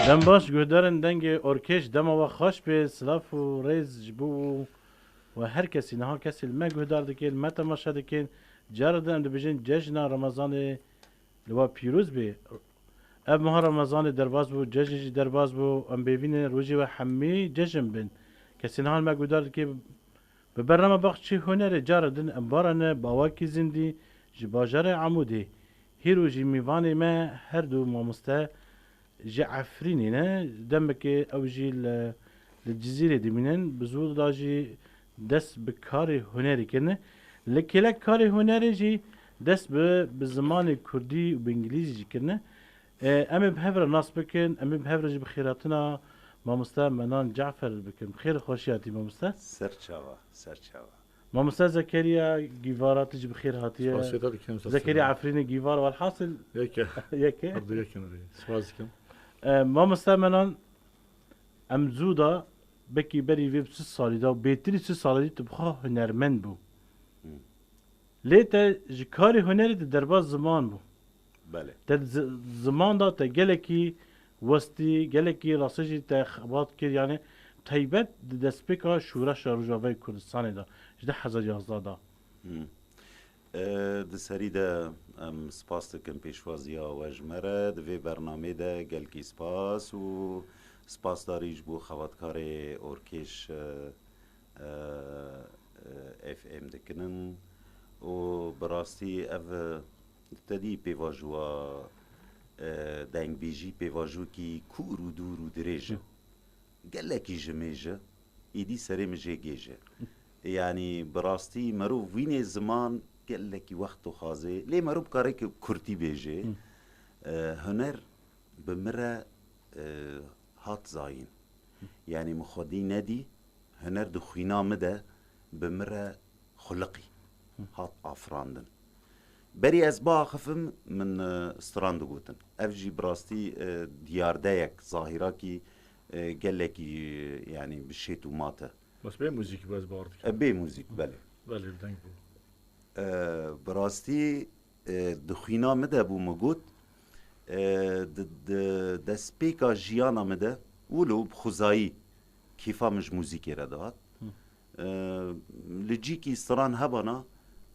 دم باش گودارن دنگ ارکش دم و خوش به سلاف و ریز جبو و هر کسی نها کسی ما گودار دکین ما تماشا دکین جاردن دو بجن جشن رمضان لوا پیروز به اب ماه رمضان درباز بو جشن درباز بو ام ببین روزی و حمی جشن بن کسی نها ما گودار دکین به برنامه بخشی هنر جاردن امبارن باواکی زندی جباجر عمودی هیروجی میوانی ما هر دو مامسته جا عفرینی نه دمك او جي الجزيرة دي منن بزود داجي دس بكاري هنري كنه لكلا كاري هنري جي دس بزمان كردي وبانجليزي جي كنه امي بهفر ناس بكن امي بهفر جي بخيراتنا ما مستا منان جعفر بكن بخير خوشياتي ما مستا سرچاوا ما مستا زكريا جيفارات جي بخير هاتيه Spasiye tabii ki. زكريا عفريني جيفار والحاصل Yeke. يك Ardı yeken orayı. Spasiye. ما مستعملا ام زودا بکی بری ویب 3 سالی دا و بهتری 3 سالی تبخوا هنرمند بو لیتا جکاری هنری ده درباز زمان بو بله در زمان دا تا گلکی وستی گلکی راسجی تا خبات کر یعنی تایبت ده دسپیکا شورش روجاوی کردستان دا جده 2011 دا د سری ده ام سپاس دکم پیشوازیا و جمره دوی برنامه ده گلکی سپاس و سپاس داریج بو خواتکار ارکش اف ام دکنن و براستی اف تدی پیواجوا دنگ بیجی پیواجو کی کور و دور و دریجه گلکی جمیجه ایدی سری مجه گیجه یعنی براستی مرو وین زمان گلکی وقت و خازه لی مرو بکاره که کرتی بیجه هنر بمره هات زاین یعنی مخودی ندی هنر دو خوینا مده بمره خلقی هات آفراندن بری از با خفم من استراندو گوتن اف جی براستی دیارده یک ظاهره کی گلکی یعنی بشیتو ماته Bas be müzik biraz bağırdık. به موزیک بله Böyle bir denk bu. براستی دخینا مده بو مگوت دسپیکا جیانا مده ولو بخوزایی کیفا مش موزیکی را داد لجی کی استران هبانا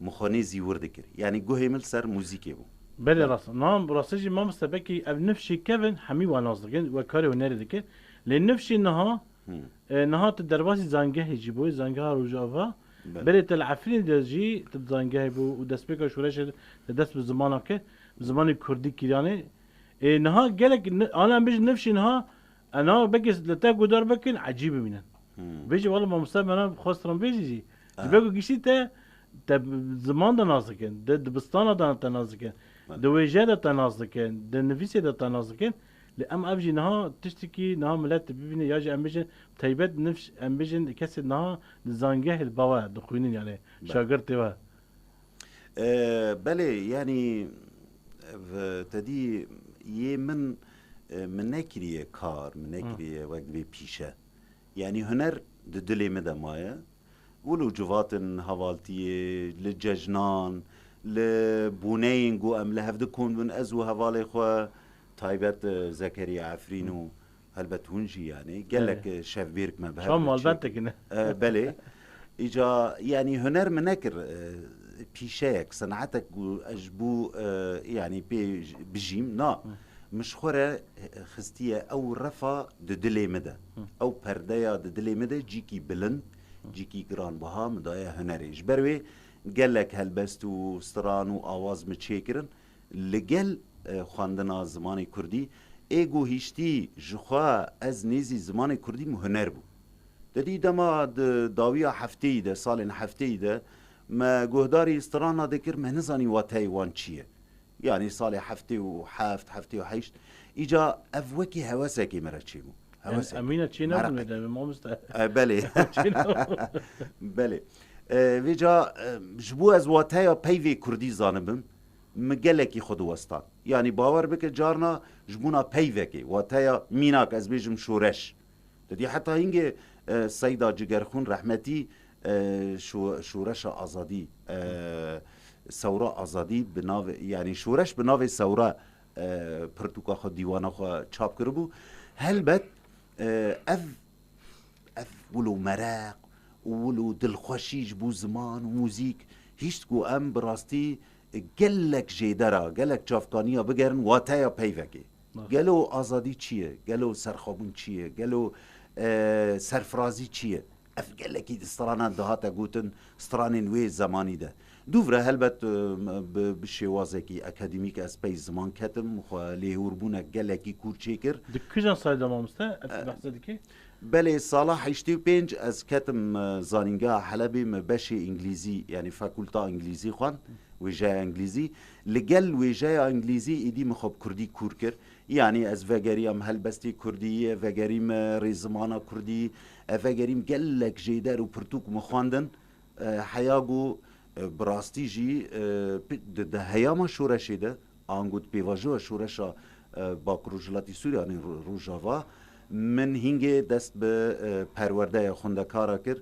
مخانه زیور دکر یعنی گوه مل سر موزیکی بو بله راست نام براسجی ما مستبکی اب نفشی کevin همی واناز دکن و کاری هنری دکن لی نفشی نها نها تدرباسي زانجه يجيبوه زانجه روجافا بريت العفرين دجي تزانجه بو ودسبيكا شورش دس بزمانك بزمان الكردي كيراني نها قالك انا بيجي نفشي نها انا بقيس لتا قدر بكن عجيب منن بيجي والله ما مستعمل انا خسران بيجي بيجي قشي تا زمان دا نازكن د بستانه دا تنازكن د ويجه دا تنازكن د نفيسي دا تنازكن لأم أبجي نها تشتكي نها ملات ببيني ياجي أمبيجن تايبت نفش أمبيجن كسر نها زانجه البوا دخوينين يعني شاگرد توا بله یعنی تدی یه من نکریه کار من نکریه وقت به پیشه یعنی هنر دلی مده مایه ولو جواتن هوالتیه لججنان لبونین گو ام لهفده کن من ازو هوالی خواه تایبت زکریا عفرینو هلبت هونجی یعنی گلک شف بیرک ما بهر شام البته کنه بله ایجا یعنی هنر منکر پیشک صنعتك اجبو يعني بجيم نا مش خوره خستيه او رفا ددلي مده او پردايا ددلي مده جيكي بلند جيكي گران بها مدايا هنري جبروي گلك هلبستو ستران و آواز مچيكرن لگل خواندنا زمان کردی ایگو هیشتی جخوا از نیزی زمان کردی مهنر بو دادی دما داویا هفته ده سال هفته ده ما گهداری استرانا دکر ما نزانی واتای وان چیه یعنی سال هفته و هفته و هشت ایجا افوکی حواسه که مرا چی بو امینه چی نبونه ده ما بله بله ویجا جبو از واتای پیوی کردی زانبم مگلکی خود وستان یعنی باور بکه جارنا جبونا پیوکی و تایا میناک از بیجم شورش دادی حتی هنگه سیدا جگرخون رحمتی شورش آزادی ثوره آزادی بناو یعنی شورش بناو ثوره پرتوکا خو دیوانا خو چاپ کربو هلبت اف ولو مرق ولو دلخوشیج بو زمان و موزیک هیچ کو ام براستی گلک جیدرا گلک چافکانیا بگرن واتایا پیوگی گلو آزادی چیه گلو سرخابون چیه گلو سرفرازی چیه اف گلکی استرانا دهاتا گوتن استرانین وی زمانی ده دوورا هلبت بشوازکی اکادمیک از پی زمان کتم خو لیهوربونا گلکی کورچیکر دکیجان سایدا مامسته بحث دیگه بله سالا 85 از کتم زانینگا حلبی مبشی انگلیزی یعنی فاکولتا انگلیزی خوان ویژه انگلیزی لگل ویژه انگلیزی ایدی مخوب کردی کور کر یعنی از وگریم هلبستی کردی وگریم ریزمانا کردی وگریم گلک جیدر و پرتوک مخواندن حیاگو براستی جی ده هیاما شورشی ده آنگود پیواجو شورشا با کروجلاتی سوریا یعنی روژاوا من هنگه دست به پرورده خوندکارا کر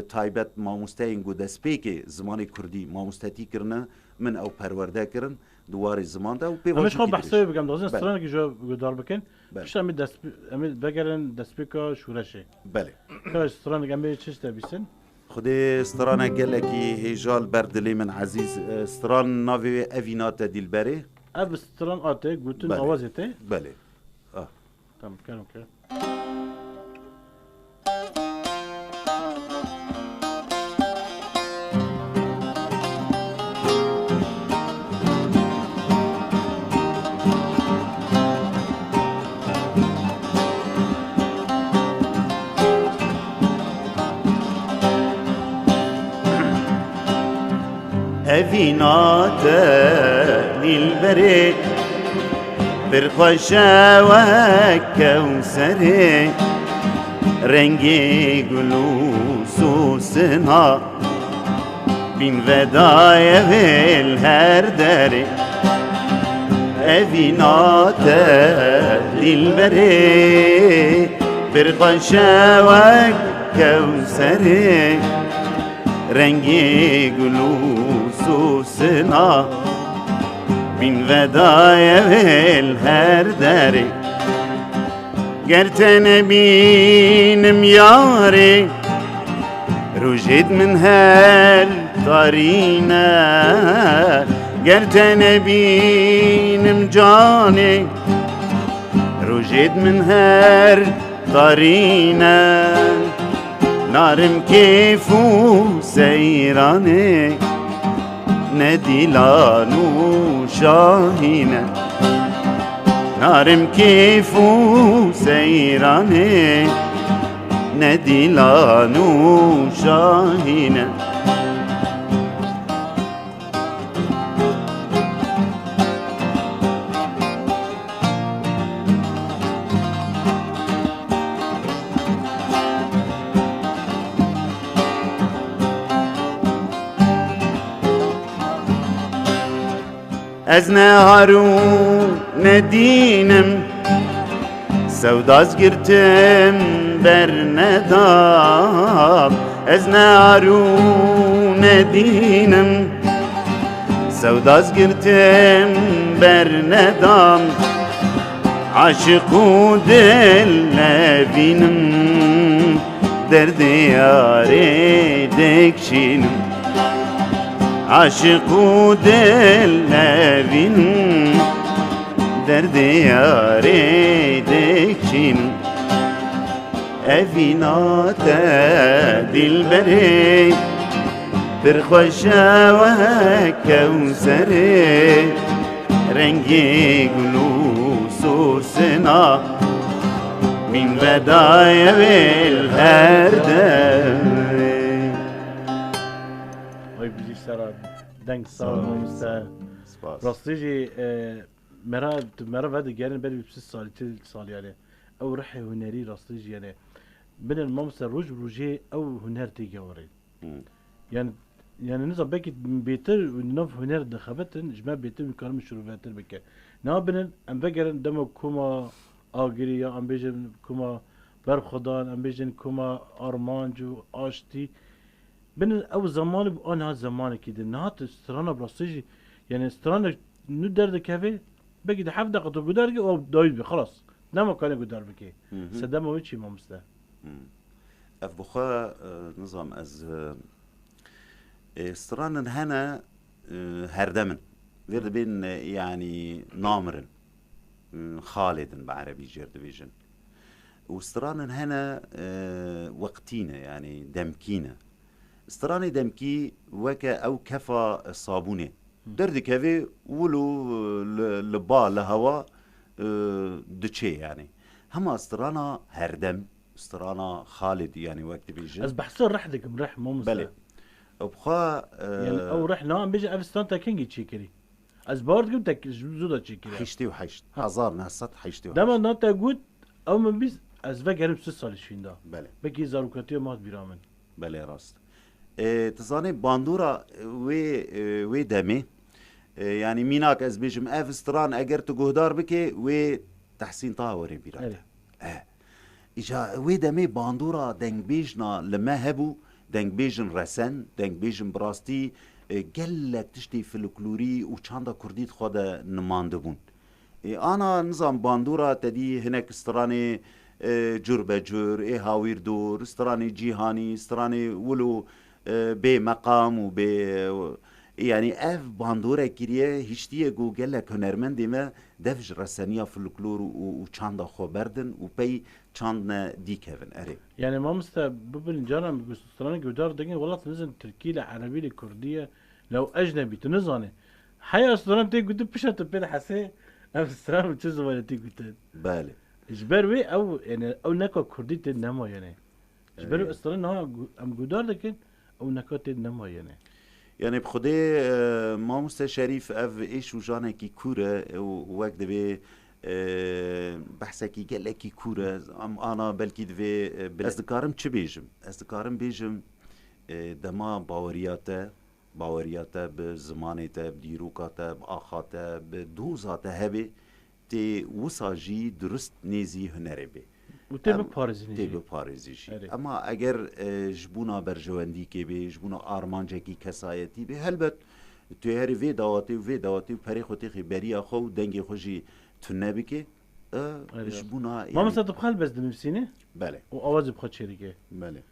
تایبت ماموسته اینگو دست پیک زمان کردی ماموستتی کرنه من او پرورده کرن دوار زمان ده و پیواجو همش خواب بحثه بگم دازین بله. استرانه که جو گدار بکن بله. پیش امید بگرن دست پیکا شورشه بله که استرانه گمه چیش تبیسن خدای استرانه گلکی هیجال بردلی من عزیز استران ناوی اوینات دیلبره اب استران آته گوتن بله. آوازته بله tamam کنم که اوینات دیلبره برخوشه و کوسره رنگی گلوس و سنا بین ودای ویل هر دره اوینات دیلبره برخوشه و کوسره رنگی گلوس و سنا بین ودای ویل هر دری گرتن بینم یاری روجید من هر دارینه گرتن بینم جانی روجید من هر دارینه نارم کیفو سیرانه ندیلان و شاهینه نارم کیفو سیرانه ندیلان و شاهینه از نهارو ندینم سوداز گرتم بر نداب از نهارو ندینم سوداز گرتم بر ندام عاشق و دل نبینم در دیار دکشینم عاشق و دل نبینم در دیار دکشینم اوینات دلبره برخوشه و کوسره رنگی گلوس و سنا من ودای ویل هر دره های بیجی سرا دنگ سال مامسته راستی جی مرا ود گرن بری بسی سالی تل سالی یعنی او رح هنری راستی جی یعنی بین المامسته روج روجه او هنر تیگه ورید yani nizam belki beter nav hüner dexabetin jme beter mikarim şuruvetir bike. Ne binin em vegeren demo kuma agiri ya em bejin kuma berxudan em bejin kuma armancu aşti binin ev zamanı bu anha zamanı ki de nahat strana brasıcı yani strana nu derde keve بگی ده 7 دقیقه تو گودار که او داید بی خلاص نما کنه گودار بکی سدما وی چی مامسته اف بخوا نظام از استران هنا هردمن ورد بين يعني نامرن خالد بعربي جرد فيجن واستران هنا وقتينا يعني دمكينا استراني دمكي وكا او كفا صابونه درد كافي ولو لبا لهوا دچه يعني هما استرانا هردم استرانا خالد يعني وقت بيجن از بحثو رح دك مرح مامسته بله وبخوا يعني او رح نام بيجي افستان تا كينجي تشيكري از بارد كم تك زودا تشيكري حيشتي وحيشت هزار نهصت حيشتي وحيشت دما ناتا قد او من بيز از وگرم 3 سال شیندا بله بکی زاروکاتی مات بیرامن بله راست تزاني باندورا وي دمي يعني ميناك از بيجم اف استران اگر تو گهدار بكي وي تحسين طاوري بيرات اجا وي دمي باندورا دنگ بيجنا لما هبو دنگ بيجن رسن دنگ بيجن براستي قلك تشتي فلكلوري وچاندا كرديت خودا نماندبون انا نظام باندورا تدي هناك استراني جربة جر هاوير دور استراني جيهاني استراني ولو بمقام يعني اف باندورا كريه هشتيه جوجل هنرمند ما دفج رسانيا فلكلور وچاندا خو بردن وبي چاندنا دي كيفن اري يعني ما مستا ببن جانا بستراني جودار دقين والله تنزل تركي لعربي لكردية لو اجنبي تنزاني حيا استران تي قد بشت بين حسي اف استران بتشزو ولا تي قد بالي اجبروي او يعني او نكو كردي تنما يعني اجبرو استران ها ام جودار دقين او نكو تنما يعني بخدي ما مستشريف اف ايش وجانا كي كوره وقت دبي بحثا كي قال لك كي كوره انا بلكي دبي بالاصدقارم تش بيجم اصدقارم بيجم دما باورياته بزمانته بديروكاته باخاته بدوزاته هبي تي وساجي درست نيزي هنري بي وتبي باريزي تبي باريزي اما اگر جبونا برجواندي كي بي جبونا ارمانجا كي كسايتي بي هلبت تو هري في داواتي بري خوتي خبري اخو دنگي خوجي تنبكي جبونا ما مسا تبخل بس دمسينه بله واواز بخد شركه بله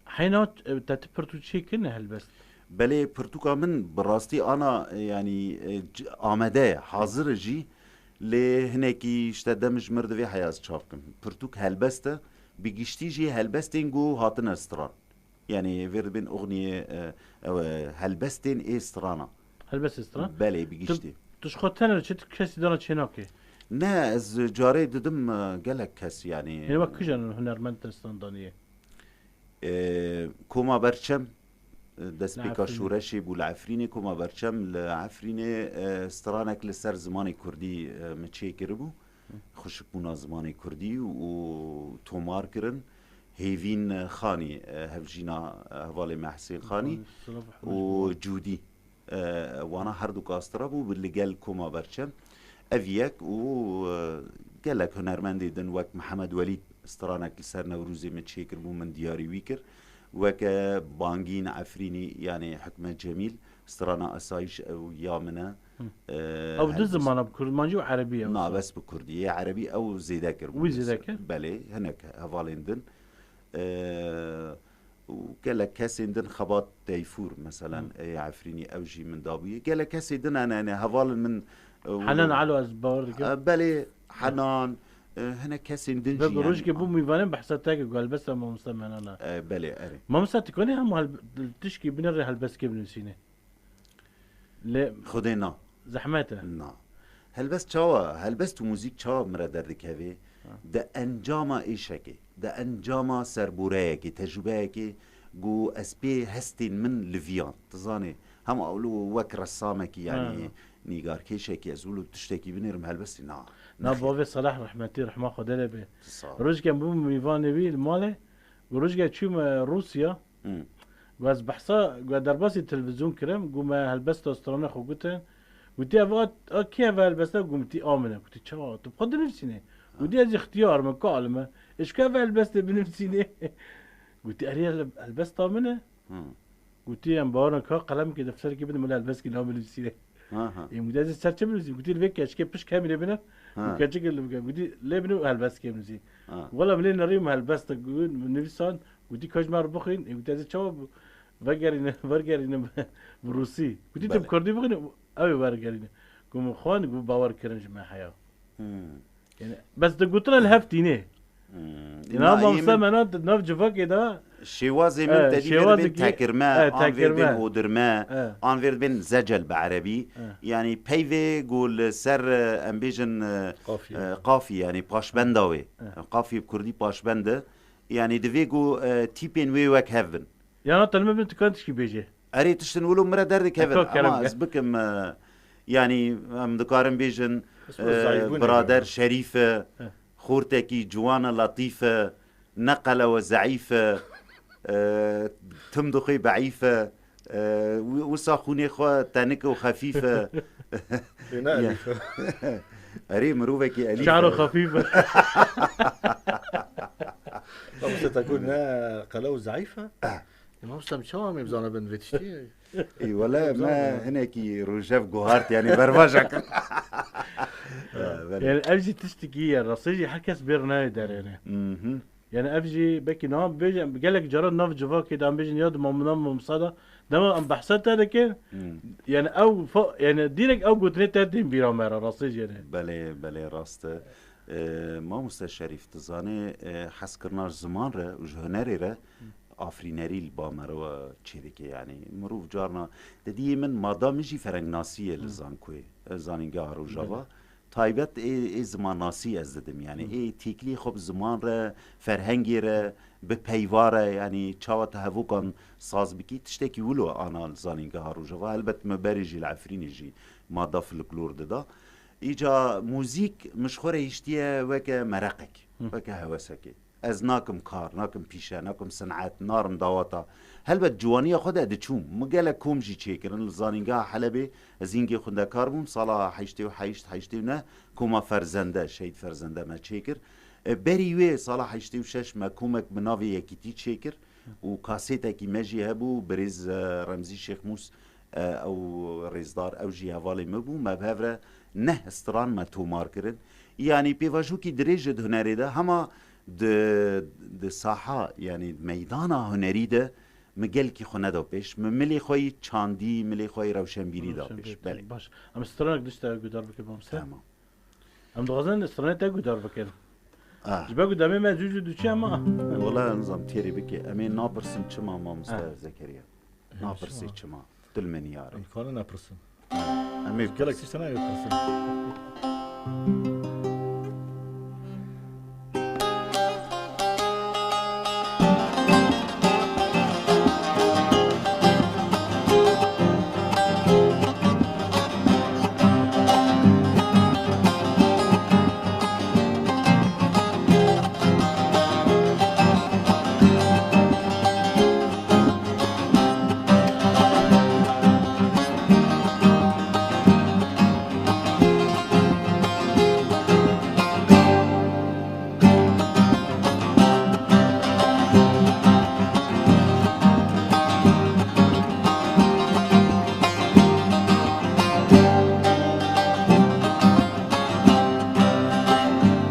حينات تتبرتو شي كنا هلبس بله برتوكا من براستي انا يعني آمده حاضر جي لهناكي اشتدمج مرد في حياة شافكم برتوك هلبسته بيجشتي جي هلبستين جو هاتنا استران يعني فير بين اغنية هلبستين ايه استرانا هلبس استران بله بيجشتي تشخطنا شت كسي دانا تشيناكي نا از جاري ددم قالك كس يعني هو كجن هنرمند استندانيه كوما برشم دست بيكا شورشي بو العفريني كوما برشم العفريني استرانك لسر زماني كردي متشي كربو خشك بونا زماني كردي و تومار كرن هيفين خاني هفجينا هفالي محسين خاني وجودي وانا هردو كاسترابو باللي قال كوما برشم افيك و قالك هنرمندي دن وقت محمد وليد استرانك لسر نوروزي متشي كربو من دياري ويكر وكا بانجين عفريني يعني حكمة جميل استرانا أسايش أو يامنا أو دز زمان بكرد مانجو عربية نا بس بكردية عربي أو زيداكر وزيداكر بله هناك هفالندن وكلا كاسندن خبات تيفور مثلا عفريني أو جي من دابية كلا كاسندن أنا هفال من حنان علو أزبار بله حنان هنا كاسين دنجي يعني روج كبو ميفانين بحثاتك قال بس ما مستمعنا انا بله اري ما مستكوني هم تشكي بنري هالبس كيف نسينه لا خدينا زحمته نا هلبس تشاوا هلبس تو موزيك تشاوا مرا دردك هذه ده انجاما ايشكي ده انجاما سربورايكي تجربايكي جو اسبي هستين من لفيان تزاني هم اقولوا وك رسامكي يعني نيجار كيشكي ازولو تشتكي بنرم هلبس نا بابي صلاح رحمتي رحمه خدله به روج كان بو ميفان بي الماله وروج كان تشوم روسيا واز بحثا درباس التلفزيون كرم قوم هلبست استرانه خو قلت ودي افات كيف هلبست قمتي امنه قلت تشوا تبقى نفسيني ودي از اختيار من كلمه ايش كيف هلبست بنفسيني قلت اريا هلبست امنه قلت ام بارن كا قلم كده دفتر كده من هلبست كده بنفسيني ها مدازی سرچه بنویسی گویی وی کشکی پش کمی بینه ها کچه گل بگم گویی لبنو هلبس کم بنویسی ها ولی ملی نریم هلبس تا گویی نویسان گویی کاش مار بخوین مدازی چه ورگرینه بروسی گویی تم بله. کردی بخوین اوی ورگرینه گم خوان گو باور کردنش من حیا يعني بس دقوتنا الهفتينه انا ما مسمى ناف جفاك ده شوازي من تدي بين تاكرما انفير بين اودرما انفير بين زجل بعربي يعني بيفي قول سر امبيجن قافي يعني باشبنداوي قافي بكردي باشبنده يعني دفيجو تيبين وي وك هيفن يعني طالما بنت كانتش كي بيجي اري تشتنولو مرا دردك هيفن اما اسبكم يعني ام دكارم بيجن برادر شريفه خورتكي جوانا لطيفه نقله وزعيفه تمدخي بعيفه وصاخوني خو تانكه وخفيفه اري مروبكي اليفه شعره خفيفه بس تكون قلو زعيفه ما مسلم شو ما يبزانا بن فيتشتي اي ولا ما هناكي رجاف جوهارت يعني بربجك يعني افجي تشتكي الرصيجي حكس بيرناي دار يعني افجي بكي نام بيجي قالك جرى ناف جفاكي دام بيجي ياد ممنام مصدا دام ام بحثت هذا كان يعني او يعني ديرك او قلت لي تدين بيرامر رصيجي يعني بله راست ما مستشرف تزانه حس كرناش زمان را وجهنري را آفرینری البامر و چیرکی یعنی مروف جارنا ددی من مادام میجی فرنگ ناسیه لزان کوی زانینگه هارو جاوا تایبت ای زمان ناسی از ددم یعنی ای تیکلی خوب زمان را فرهنگی را به پیواره یعنی چاوا تهوو کن ساز بکی تشتکی ولو آنا زانینگه هارو جاوا البت مبرجی العفرینی جی مادا فلکلور ددا ایجا موزیک مشخوره هشتیه وکه مرقک وکه هوسکی از ناکم کار ناکم پیشه ناکم صنعت نارم داواتا هلبت جوانی خود ادچوم مگل کوم جی چیکرن لزانینگا حلبه از اینگه خونده کار بوم سالا حیشتی و نه کوما فرزنده شهید فرزنده ما چیکر بریوه سالا حیشتی و شش ما کومک مناوی یکیتی چیکر و کاسیتا کی مجی هبو بریز رمزی شیخ موس او ریزدار او جی حوالی مبو مبهوره نه استران ما تومار کرن یعنی پیواجو کی دریجه هنری ده هما د ساحه یعنی میدان هنری ده مگل کی خونه دو پیش ملی خوی چاندی ملی خوی روشنبیری دو پیش بله باش ام استرانك دشتا گودار بکن بامسه تمام ام دغزن استرانك گودار بکن جبا قدامي ما جوجو دوشي اما والله نظام تيري بكي امين نابرسن چما ما مستر زكريا نابرسي چما دل من ياري امكانه نابرسن امين قالك تشتنا يبرسن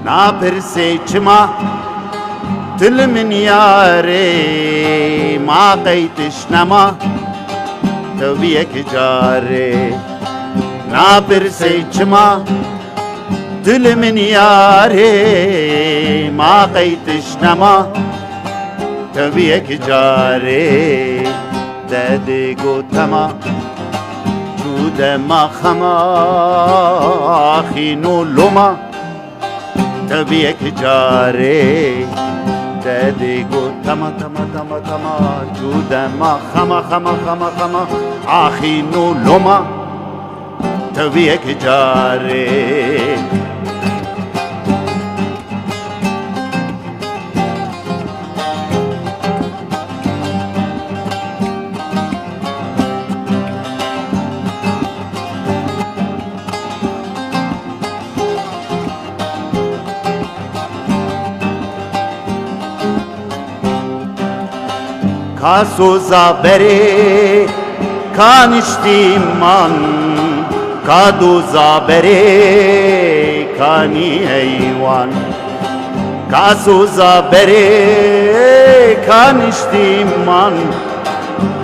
نابرسي چما دل من ياري ما قيتش نما توبيك جاري نابرسي چما دل من ياري ما قيتش نما توبيك جاري دادي قوتما جود ما خما خينو لما تبيك جاري تديقو تما تما تما تما جودا ما خما خما خما خما آخينو لما تبيك جاري کاسو زابری کانشتی من کادو زابری کانی ایوان کاسو زابری کانشتی من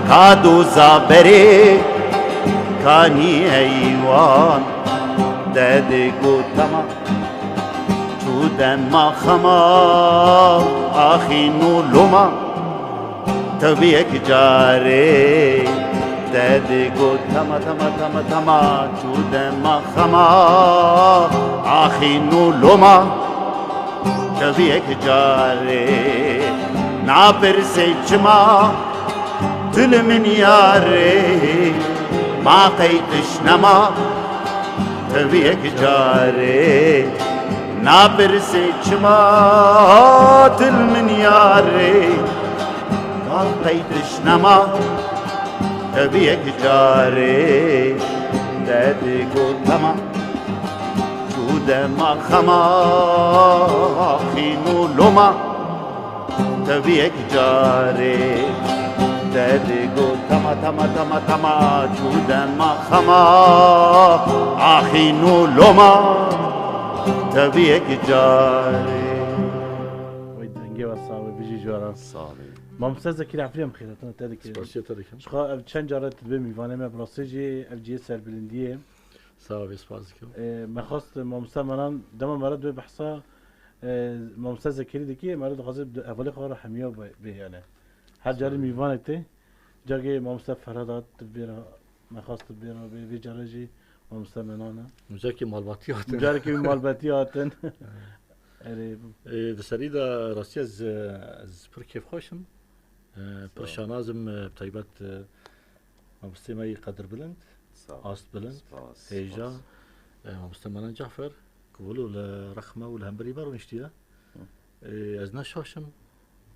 کادو زابری کانی ایوان دادی گوتما چودن ما خما آخی نولوما تبیک جاری دادی گوتما تما تما تما چودن ما خما آخی نولوما تبیک جاری نابرسی چما دل من یاری ما قیدش نما تبیک جاری نابرسی چما دل من یاری ما قیدش نما تبیک جاری دادی گوتما چود ما خما خینو لوما تبیک جاری دادی گوتما تما تما تما چود ما خما آخینو لوما تبیک جاری وای دنگه و صاحب بیجی جوارا صالح مامستا زکی رفریم خیرتون تدی که سپاسیه تاریکم شخوا چند جارت به میوانه ما براسیجی الجیه سربلندیه ساوی سپاسیه مخواست مامستا منان دم مرد به بحثا مامستا زکری دکی مرد خواست اولی خواه حمیه به یعنی هر جاری میوانه تی جاگه مامستا فرادات بیرا مخواست بیرا به جارجی مامستا منانه اونجا که مالباتی هاتن جاری که مالباتی هاتن دسری دا راستی از پر کیف خوشم پر شانازم بطیبت مامستی مای قدر بلند آست بلند هیجا مامستی منان جعفر قبولو لرخمه و لهمبری بارو نشتیه از نشاشم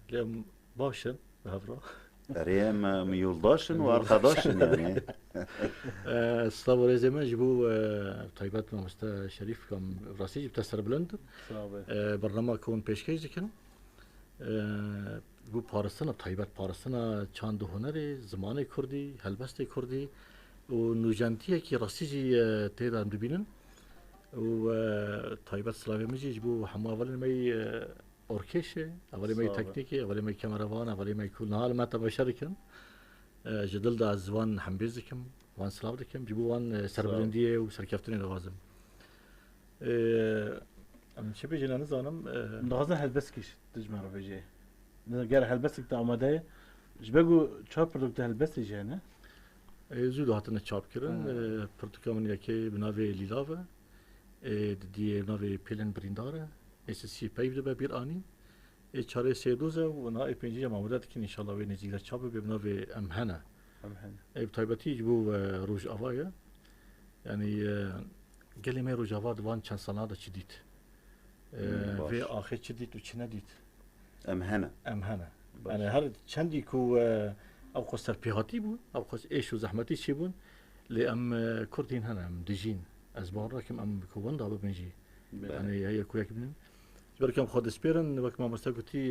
لیم باشن به هفرا دريم ميولداشن وارخداشن يعني الصلاة والسلام جبو طيبات مامستا شريف كم راسي جبت سر بلند برنامج كون پیشکش دکن بو پارستان طيبات پارستان چند هنری زمان کردی هلبست کردی و نوجانتیه که راستی جی تیدا ببینن و طيبات سلاوی مجی جبو همه اول می ارکشه اولی می تکنیکی اولی می کامروان اولی می کل نهال ما تباشر کن جدل دا از وان حمبیز کم وان سلاو دکم جبو وان سربلندیه و سرکفتنی دوازم ام چه بیجنا نزانم نغازن هلبس کش تجمع رو بجی نگر هلبس که آماده جبگو چهار پرودکت هلبس جه نه زود هاتن چاپ کردن پرتکامن یکی بناوی لیلاوه دی بناوی پیلن برینداره اساسی پیوده به بیر آنی چاره سه دوزه و نا پنجی جمع مدت که انشالله و نزیگر چاپ به بناوی امهنه بطیبتی جبو روز آوایه یعنی گلی می روز آوا دوان چند ساله دا چی دید و آخر چی دید و چی ندید امهنه یعنی هر چندی که او قصر پیهاتی بود او قصر ایش و زحمتی چی بود لی ام کردین هنه ام دیجین از بار را کم ام کوبان دا ببینجی یعنی هی کویا کبینن برای کم خود اسپیرن وقت ما مستقبتی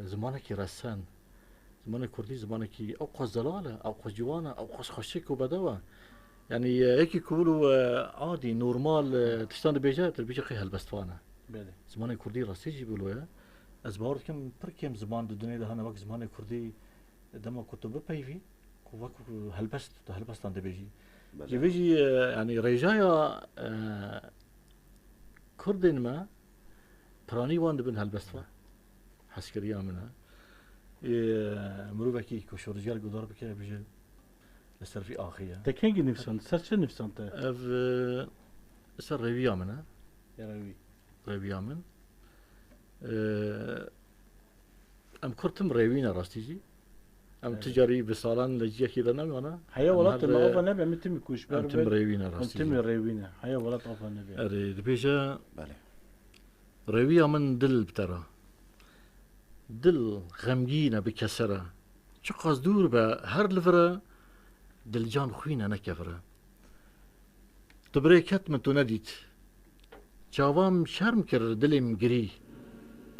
زمانه کی رسان زمانه کردی زمانه کی او قصر زلاله او قصر جوانه او قصر خشک و بدوه يعني هيك يقولوا عادي نورمال تشتغل بيجا تربيجا خي هالبستوانه بله زمان كردي راسي يقولوا يا ازبار كم بركم زمان الدنيا ده انا وقت زمان كردي دما كتب بيفي وقت هلبست عند بيجي بيجي يعني رجايا كردين ما براني وان بن هالبستوا عسكريه منها مروبكي كوش رجال قدر بكي بيجي لسر في آخية تكينجي نفسان سر چه نفسان تا اف سر ريفيا منه يا روي ريفيا من ام كرتم ريوينا راستيجي ام تجاري بسالان لجيه كده نبي انا حيا ولات ما اوفا نبي متم كوش بار ام تم ريوينا راستيجي متم ريوينا حيا ولات اوفا نبي اري دبيجا بله ريويا من دل بترى دل غمگينه بكسره چه قاس دور به هر لفره دلجان خوينه نكفره تبريكت من تنديت جاوام شرم كر دلم جري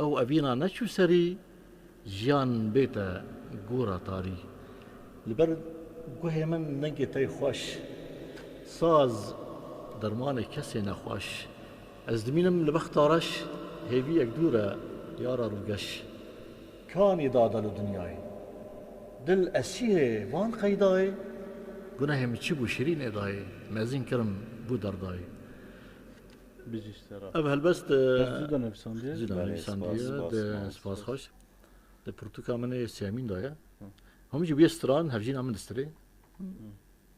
او ابينا نشو سري جيان بيتا قورا طاري البرد قوهي من ننقي تاي خوش صاز درمان کسی نخواش از دمینم لبختارش هیوی یک دوره یارا روگش کانی دادل دنیای دل اسیه وان قیدای گناه همی چی بو شیرین ادای مزین کرم بو دردای بيجي اشترى اب هلبست زودا نفساندية زیدان بله، نویسندیه سپاس، ده سپاس، سپاس خوش ده پرتوکا من سیامین دایه هم جی بیستران هفجین امن دستری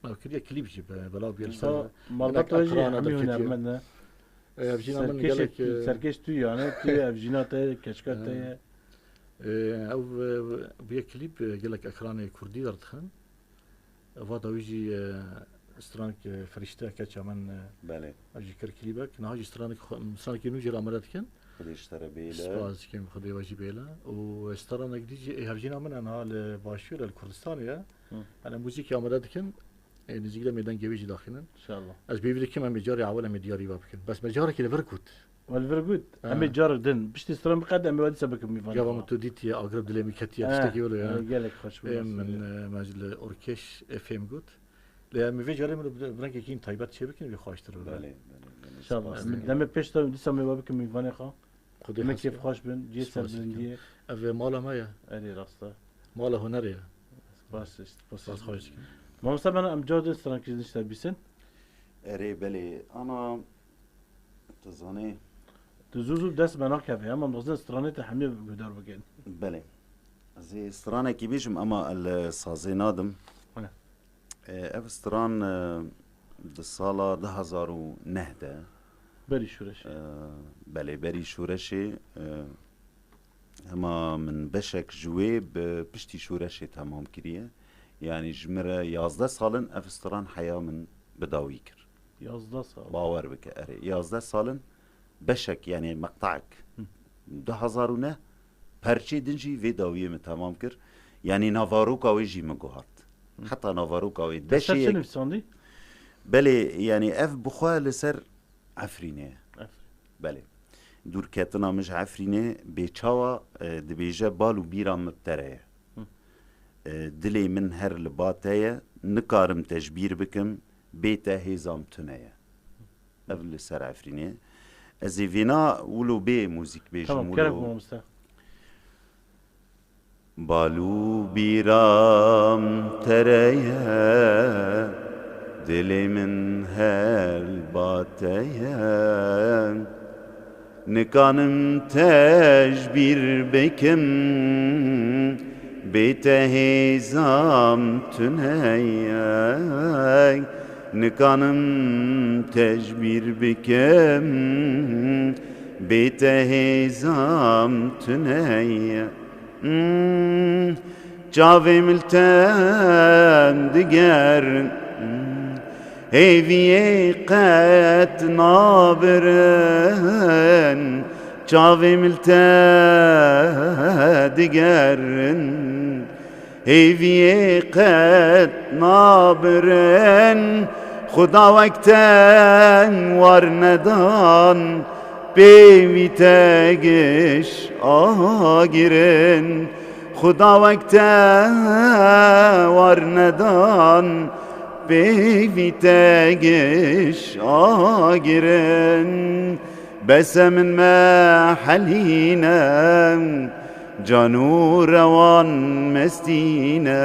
ما کلیه کلیپ جی بلا بیل سر مالبات هناك وجه أقران همي هذا الكتير. هنرمنا هفجین امن قالك سركش تو يعني تو افجينات كشكات او بیا کلیپ قالك اکران کردی در دخن واد ویجی استرانك فرشته كاتشا من بله اجي كر كليبك نهاجي استرانك نوجي رامرات كان خودش تره بیله سباز كيم خدي واجي بيلا واسترانك ديجي هرجينا من انا لباشور الكردستان يا انا موزيك عمرات كان نزيد ميدان جويجي داخلنا ان شاء الله از بيبري كم مجاري عوله مدياري بابكن بس مجاري كده بركوت والفرجود امي جار دن بشتي استرام بقدم امي وادي سبك ميفان جابا متوديتي اقرب دلمي كتيا تشتكي ولا يا قالك خوش من ماجل اوركش اف ام جوت لا مي فيجاري من برانك كين تايبات شبكن بيخواشتر بله بله ان شاء الله لما بيشتو دي سامي بابك ميفان خا خدي ما كيف خوش بن جي سر سباس بنديه اف مالا ما يا اري راستا مالا هنريا بس سباس خوش ما مثلا ام جود استران كي نشتا بيسن اره بله انا تزاني تزوزو دست بنا كافي اما مغزن استرانيت حمي بدار بكين بله زي استرانه كي بيجم اما السازي نادم أنا. اف استران ده سالا 2009 ده بري شورش بله بری شورشی هما من بشک جوی بشتی شورشی تمام کریه یعنی جمره 11 سالن افستران حیا من بداوی کر يازدا صار باور بك اري 11 سالن بشك يعني مقطعك 2009 پرچی دنجی وی داویه من تمام کر یعنی نافاروکا ویجی مگوهارد حتى نافاروكا وي بشي بشي نفساندي بلي يعني اف بخوا لسر عفرينه بلي دور كاتنا مش عفرينه بيتشاوا دبيجا بالو بيرا مبتريه دلي من هر لباتايا نكارم تجبير بكم بيتا هيزام تنايا قبل سر عفرينه ازي فينا ولو بي موزيك بيجم تمام كرك ولو مستر بالو بيرام تريا دلي من هالباتيا نكانم تجبير بكم بتهيزام تنهيا نكانم تجبير بكم بتهيزام تنهيا جاوي ملتان دقر هيفي قد نابرن جاوي ملتان دقر هيفي قد نابرن خدا وقتن ورندان بيوي تاقش آگرن خدا وقتا ورندان بيوي تاقش آگرن بس من محلينا جانو روان مستينا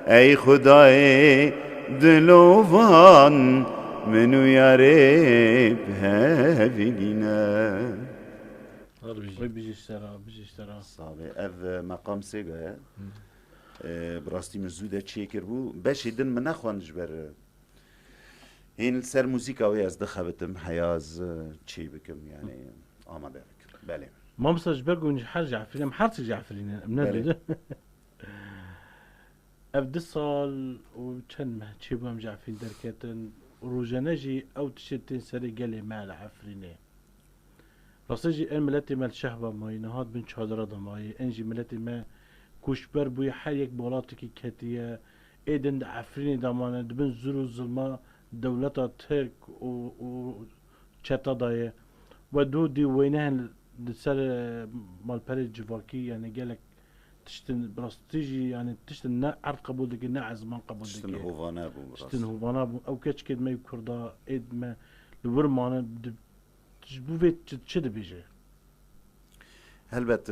اي خداي دلوان منو يارب هافينا بيجي اشترى صافي اف مقام سيغا براستي مزودة تشيكر بو باش يدن من اخوان جبر هين السر موسيقى وياز دخبتم حياز تشي بكم يعني آماده بكم بله ما مسج برجو حرجع فيلم حرج جعفرين من أبدي صال وكان ما تشيبهم جعفرين دركاتن روجناجي أو تشتين سري قالي مال عفريني رصيجي الملاتي مال شهبة ماي نهاد بن شهدرة ضماي انجي ملاتي ما كوشبر بوي حيك بولاتكي كاتية ايدن عفريني دامانا دبن زرو الظلمة دولتا ترك و چتا دايه ودو دي وينهن لسر مال پري جواكي يعني قالك تشتن براستيجي يعني تشتن نا عرض قبول دكي نا عزمان قبول تشتن دكي هوفانا بو تشتن هوبانا بو او كاتش كد ما يكردا ايد ما لورمانا تجبو فيت تشد بيجي هلبت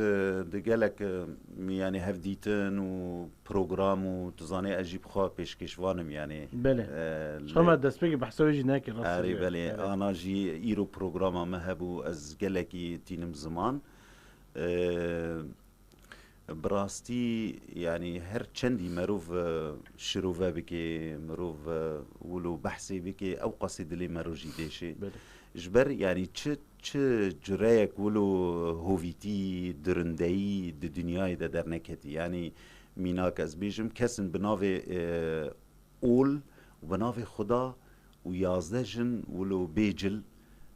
دقالك يعني هفديتن و بروغرام و تزاني اجيب خوا بيشكشوانم يعني بله شما دست بگی بحثا ویجی ناکی آره بله انا جي ايرو بروغراما مهبو از قالكي تينم زمان براستي يعني هر چندي مروف شروفا بكي مروف ولو بحثي بكي او قصيد لي مروجي ديشي جبر يعني چه جرايك ولو هوفيتي درندهي د دنياي دا در نكتي يعني ميناك از بيجم كسن بناوي اول وبناوي خدا ويازده جن ولو بيجل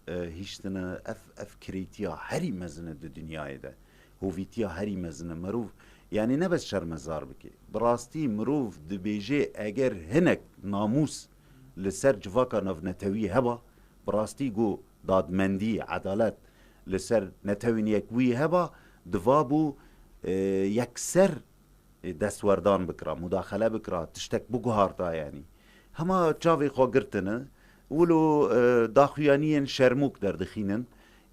هيشتنا اف كريتيا هري مزنه د دنياي دا هوفيتيا هري مزنه مروف يعني نبس شرمزار بكي براستي مروف د بيجي اگر هنك ناموس لسر جواكا نتوي هبا براستي جو دادمندی عدالت لسر نتوین یک وی هبا دوابو یکسر دستوردان بکرا مداخله بکرا تشتک بگوهارتا يعني هما چاوی خوا گرتنه ولو داخویانین شرموک در دخینن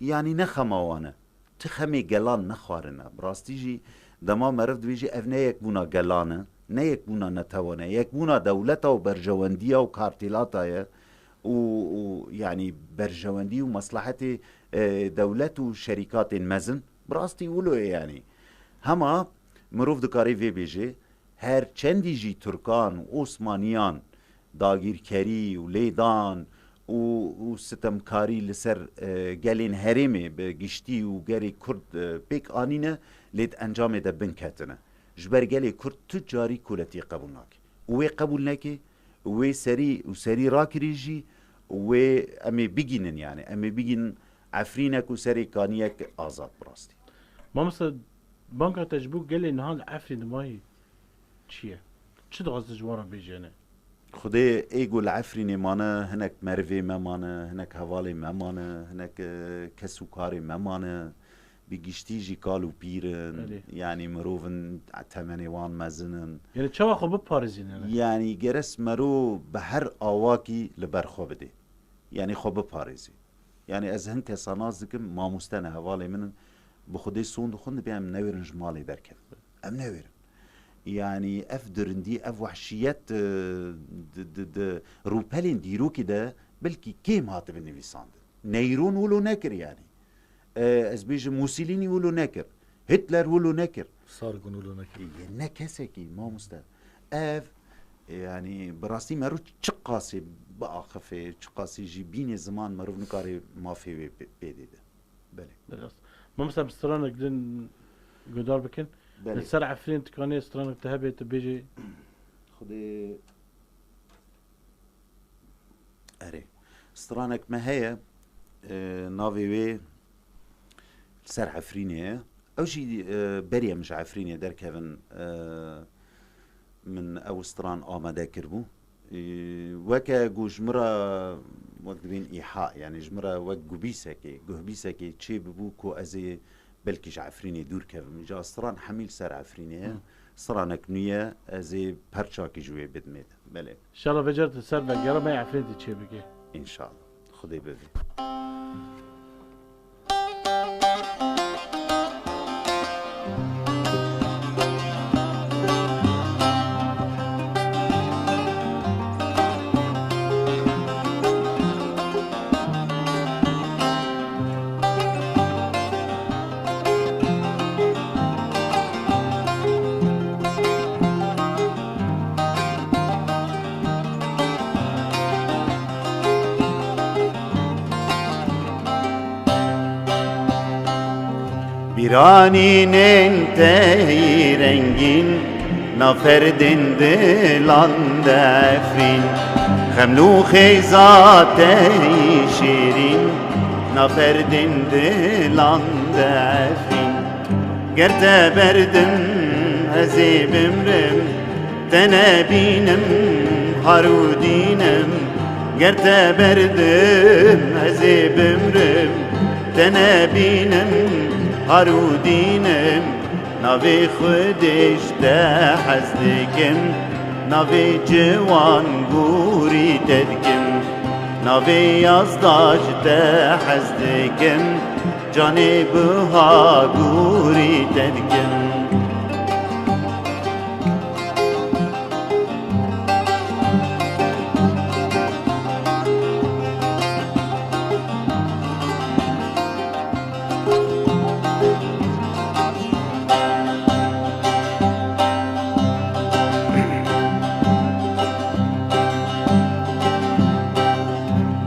يعني نخماوانه تخمي گلان نخوارنه براستیجی دما مرفت بیجی اف نه یک بونا گلانه نه یک بونا نتوانه یک بونا دولتا و برجواندیا و کارتیلاتا ويعني برجواندي ومصلحة دولة وشركات مزن براستي ولو يعني هما مروف دكاري في بيجي هر چندي جي تركان و عثمانيان داگير كري و ليدان و ستمكاري لسر گلين هرمي بگشتي و گري كرد بيك آنينه ليد انجام ده بنكتنه جبر گلي كرد تجاري كولتي قبول ناكي وي قبول ناكي وي سري راكريجي وامي بيجينن يعني امي بيجين عفرينك وسري كانيك ازاد براستي ما مثلا بانكا تجبوك قال لي نهال عفرين ماي چيه چه دغاز جوارا بيجينه خدي ايجو العفرين مانا هناك مرفي ما مانا هناك هوالي ما مانا هناك كسوكاري ما مانا بيجيشتيجي قالوا بيرن يعني مروفن تمنيوان مزنن يعني چوا خو بپارزين يعني جرس مرو بهر اواكي لبرخو بده يعني خو بپارزي يعني از هنك صنازكم ما مستنى هوالي من بخدي سوند خند بيام نويرن جمالي دركب ام نويرن يعني اف درندي اف وحشيات د روبالين ديرو كده بلكي كيم هاتف النفيساند نيرون ولو نكر يعني از بيجي موسوليني ولو نكر هتلر ولو نكر صارقون ولو نكر نكسكي ما مست اف يعني براستي مرو چقاسي باخفه چقاسي جيبين زمان مرو نكاري ما في بيدي ده بله ما مثلا بسترانك دين قدار بكن السر عفرين تكاني استرانك تهبي تبيجي خدي اري استرانك ما هي نافي وي سر عفريني او شي بريا مش عفريني در كيفن من او استران آماده كربو وكا جو جمرة وقت بين إيحاء يعني جمرة وقت جوبيسكي تشي ببو كو أزي بلكيش عفريني دور كيفن جا استران حميل سر عفريني استرانك نية أزي برشاكي جوي بدميد بله إن شاء الله بجرت السر بقرا ما يعفرين تشي بكي إن شاء الله خدي بذي Piraninin teyi rengin naferdin dilan defrin Xemlu xeyzateyi şirin naferdin dilan defrin Gerte berdim ezib imrim tenebinim harudinim Gerte berdim ezib imrim tenebinim harudinem ناوی خودش ده حزدکم ناوی جوان گوری ددکم ناوی یازداش ده حزدکم جانی بها گوری ددکم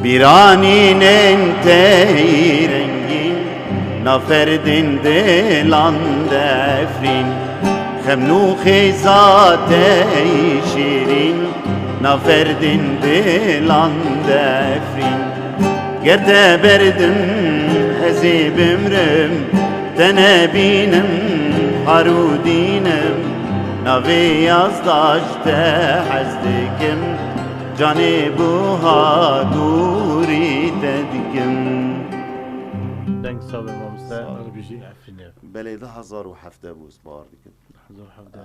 بیرانین تیرنگین نافردین دلان دفرین خمنو خیزات شیرین نافردین دلان دفرین گرده بردم ازی بمرم تنبینم حرودینم ناوی یازداشته حزدکم جانی بوها دوری ددگم دنگ صاحب مامسته سال بیجی. عفرینه بله 2007 بود بار دیگه حضور حفظه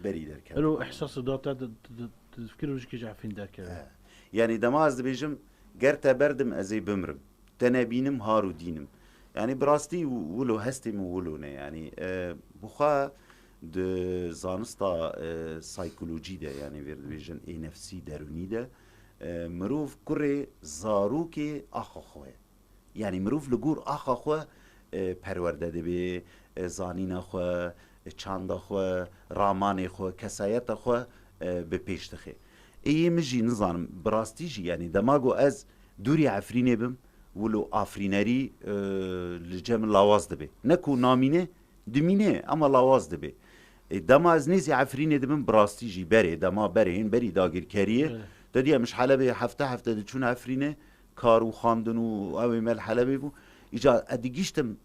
بری در کرد الو احساس داتا تفكير وش كيج عارفين ذاك يعني دماز دبيجم قرتا بردم ازي بمرم تنابينم هارو دينم يعني براستي ولو هستي مولونه يعني بخا د زانستا سايكولوجي ده يعني ورد بيجن اي نفسي دروني ده مروف كري زاروكي اخا خوه يعني مروف لغور اخا خوه پرورده دبي زانينا خوه چاندا خوه رامان خوه کسایت خوه به پیش دخه ای مجی نزانم براستی جی یعنی دماغو از دوری عفرینه بم ولو آفرینری لجم لاواز دبه نکو نامینه دمینه اما لاواز دبه دما از نیزی عفرینه دبم براستی جی بره دما بره هین بری داگیر کریه دادی مش حلبه هفته دی چون عفرینه کارو خاندن و اوی مل حلبه بو ایجا ادیگیشتم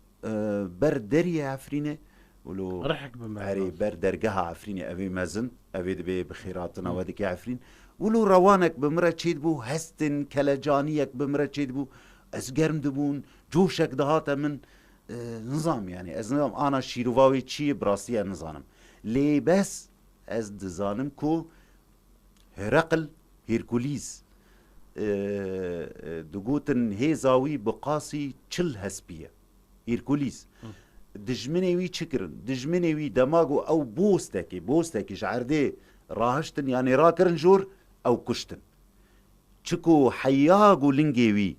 بر دری عفرینه ولو رحك بما عري بر درجها عفرين أبي مزن أبي دبي بخيراتنا وديك عفرين ولو روانك بمرة تشيد بو هستن كلاجانيك بمرة تشيد بو أزجرم دبون جوشك دهاتا من نظام يعني از نظام أنا شيروفاوي تشي براسية نظامم لي بس از دزانم كو هرقل هيركوليز دقوتن هيزاوي بقاسي چل هسبية هيركوليز دجمني وي چكرن دجمني وي دماغو او بوستكي شعرده راهشتن يعني راكرن جور او كشتن چكو حياغو لنگي وي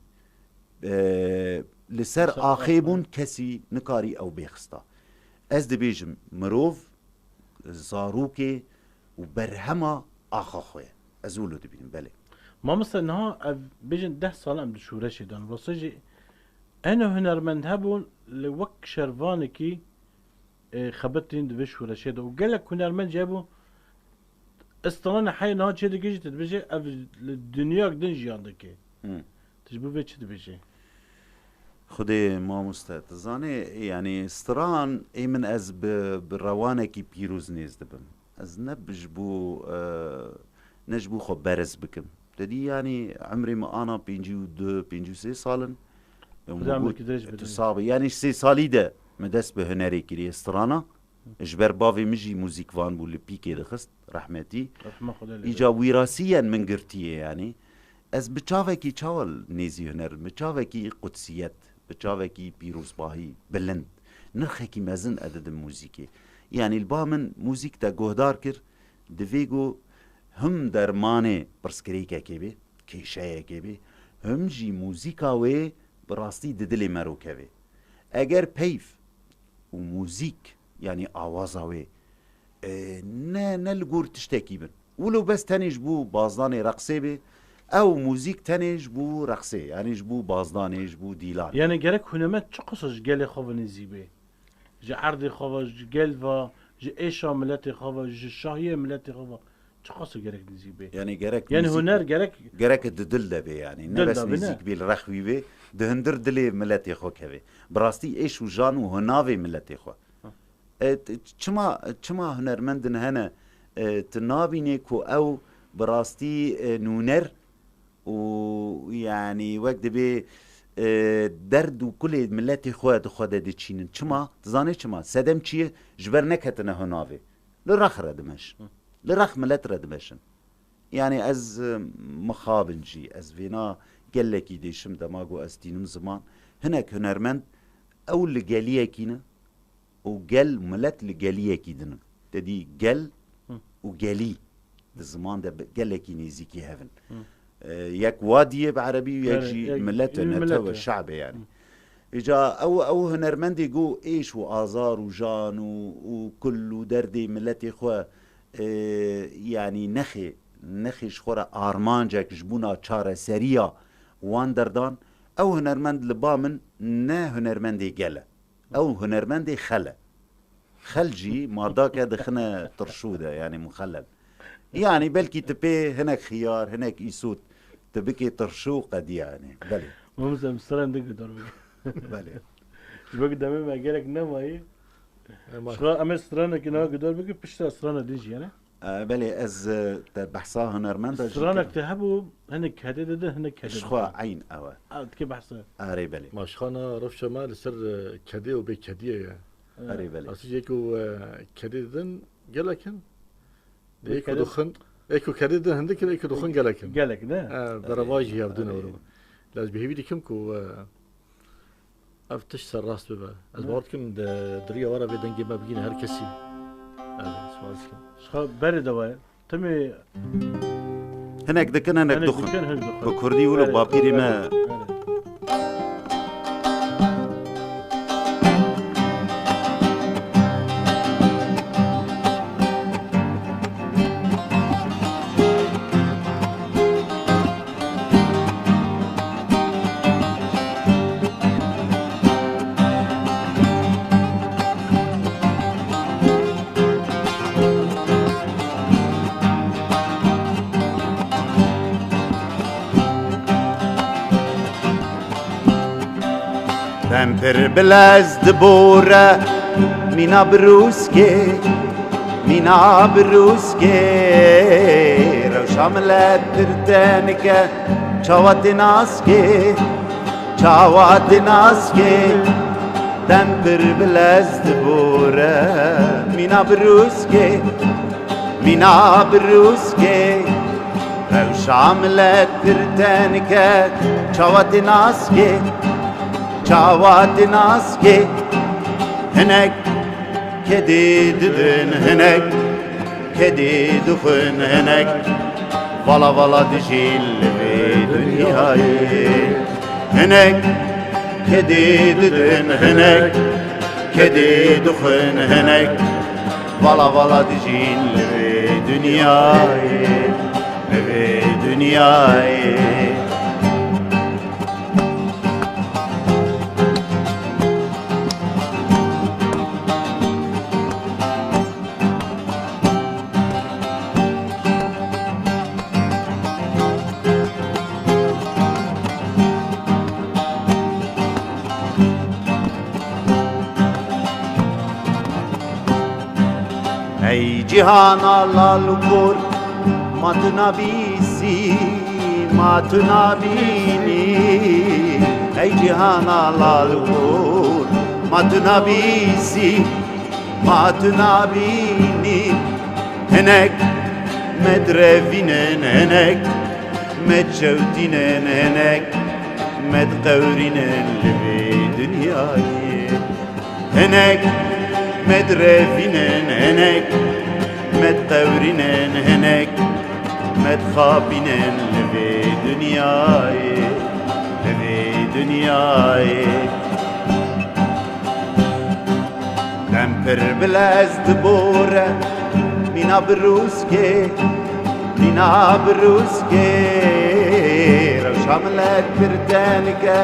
لسر آخيبون كسي نكاري او بيخستا از دبيجم مروف زاروكي وبرهما آخا خويا ازولو دبين بله ما مثلا انها بيجن 10 سال ام شورشي دان وصجي انا هنرمند هبون لوك شرفانكي خبرتين دبش شورشي ده وقال لك هنرمند جابو استرانا حي نها تشي دقيجي تدبجي الدنيا قدن جياندكي تجبو بيتش دبجي خدي ما مستعد زاني يعني استران اي من از بروانكي بيروز نيز دبم از نبجبو نجبو خو برز بكم تدي يعني عمري ما انا بينجو سي سالن تصابي يعني سي سالي ده مدس بهنري كري استرانا اجبر باوي مجي موزيك فان بو لبيكي دخست رحمتي رحمه خدا ايجا وراثيا من قرتيه يعني از بچاوكي چاول نيزي هنر بچاوكي قدسيت بچاوكي بيروز باهي بلند نرخكي مزن عدد موزيكي يعني البامن موزيك تا گهدار كر دفيگو هم درمانه برسكريكا كيبي كيشايا كيبي هم جي موزيكا وي براستی ددل مروکوی اگر پیف و موزیک یعنی آوازاوی نه لگور تشتکی بن ولو بس تنش بو بازدان رقصه بی او موزیک تنش بو رقصه یعنی بو بازدانش بو دیلان يعني جالك هنمت شو قصص جالي خوف نزيبه جا عرض خوف جالفا جا ايشا ملتي خوف جا شاهية ملتي خوف شو قصص جالك نزيبه يعني جرك يعني هنر جرك ددل ده بي يعني نه بس موزیک بیل رخوی بی دهندر دلی ملتی خو کوي براستی ایش و جان و هناوی ملتی خو چما هنرمندن هنه تنابینه کو او براستی نونر و يعني وقت بي درد و کل ملتی خود دچینن چما زانه چما سدم چیه جبر نکتنه هناوی لرخ ردمش لرخ ملت ردمشن يعني از مخابنجي از فينا قال لك يديشم دماغو از دينم زمان هناك هنرمند او لقاليه كينا وقال ملت لقاليه كيدنا تدي قال وقالي الزمان ده قال لك ينزيكي هفن ياك واديه بعربي وياك شي ملت نتوى الشعب يعني اجا او هنرمند يقول ايش وازار وجان وكل ودردي ملتي خو يعني نخي شخورا آرمانجك جبونا چاره سريا وان دردان او هنرمند لبامن نه هنرمندي گله او هنرمندي خلجي مارداك دخنا ترشوده يعني مخلل يعني بلكي تبي هناك خيار هناك يسوت تبكي ترشو قد يعني بلي ممكن مسترن دق دور بلي شبك دمي ما جالك نما هي شغال أمس استرنا كنا قدر بقى بشتا استرنا ديجي يعني بلي از بحصا هنرمند استرنا كتهبوا هنك هدد ده هنك هدد شخوا عين اوا كي بحصا اري بلي ما شخانا رف شمال سر كدي وبي كديه اري بلي اسيجيكو كدي دن جلكن ايكو دخن ايكو كدي دن هندك ايكو دخن جلكن قالك ده برواجي يبدون ورو لازم بيهبيدي كمكو افتش سر راس ببا از بورتكم دريا ورا بدنجي ما بقينا هركسي هذا سوالكم شغال برد واي تمي هناك دكن هناك دخن بكردي ولو بابيري ما پر بلز دبوره مینا بروسکه روشاملت ترتنکه چاوات ناسکه دن پر بلز دبوره مینا بروسکه روشاملت ترتنکه چاوات ناسکه هناك كدي ددن هناك كدي دخن هناك فلا دجيل في دنياي هناك كدي ددن هناك كدي دخن هناك فلا دجيل في دنياي ای جهان لالکور ما تو نبینی ای جهان لالکور ما تو نبینی هنک مدروینن هنک مدشوتینن هنک مدقورینن لبی دنیایی هنک مدرفينن هناك مدقورينن هناك مدخابينن لبي دنياي دمبر بلاز دبورة مينا بروسكي روشاملت بردانكا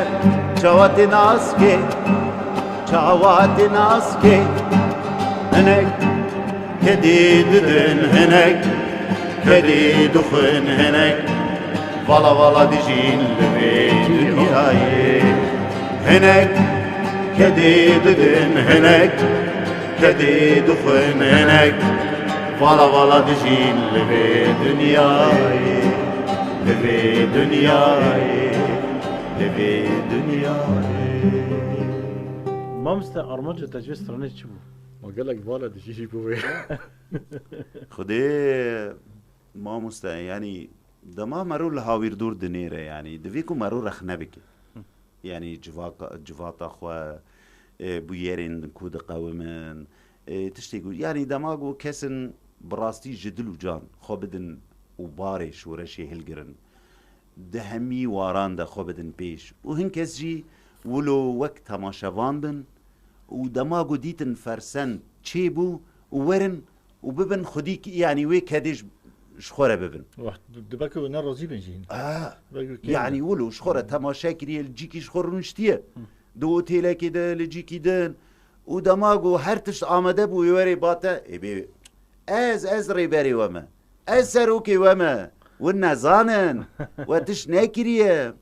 چاوات ناسكي هناك كدي ددن هناك كدي دخن هناك فلا دجين لبي دنياي هناك كدي ددن هناك كدي دخن هناك فلا دجين لبي دنياي لبي دنيا ما مست ارمج تجویز استرانه چی بود؟ ما قال لك فوالا دجيجي بوي خدي ما مستا يعني دما مرو الهاوير دور دنيره يعني دفيكو مرو رخنبك يعني جواتا خوا بويرين كود قومن تشتيقو يعني دماغو كسن براستي جدل وجان خو بدن وباري شورشي هلقرن دهمي واران ده خو بدن بيش وهن كسجي ولو وقت تماشاوان بن ودماغو ديتن فرسن تشيبو وورن وببن خديك يعني وي كاديش شخورة ببن واحد دباكو نرزي بنجين يعني ولو شخورة تماشا كريه الجيكي شخور نشتيه دو اوتيلا كده لجيكي دن ودماغو هرتش آمده بو يوري باتا ايبي از ريباري وما از سروكي وما والنزانن وتش ناكريه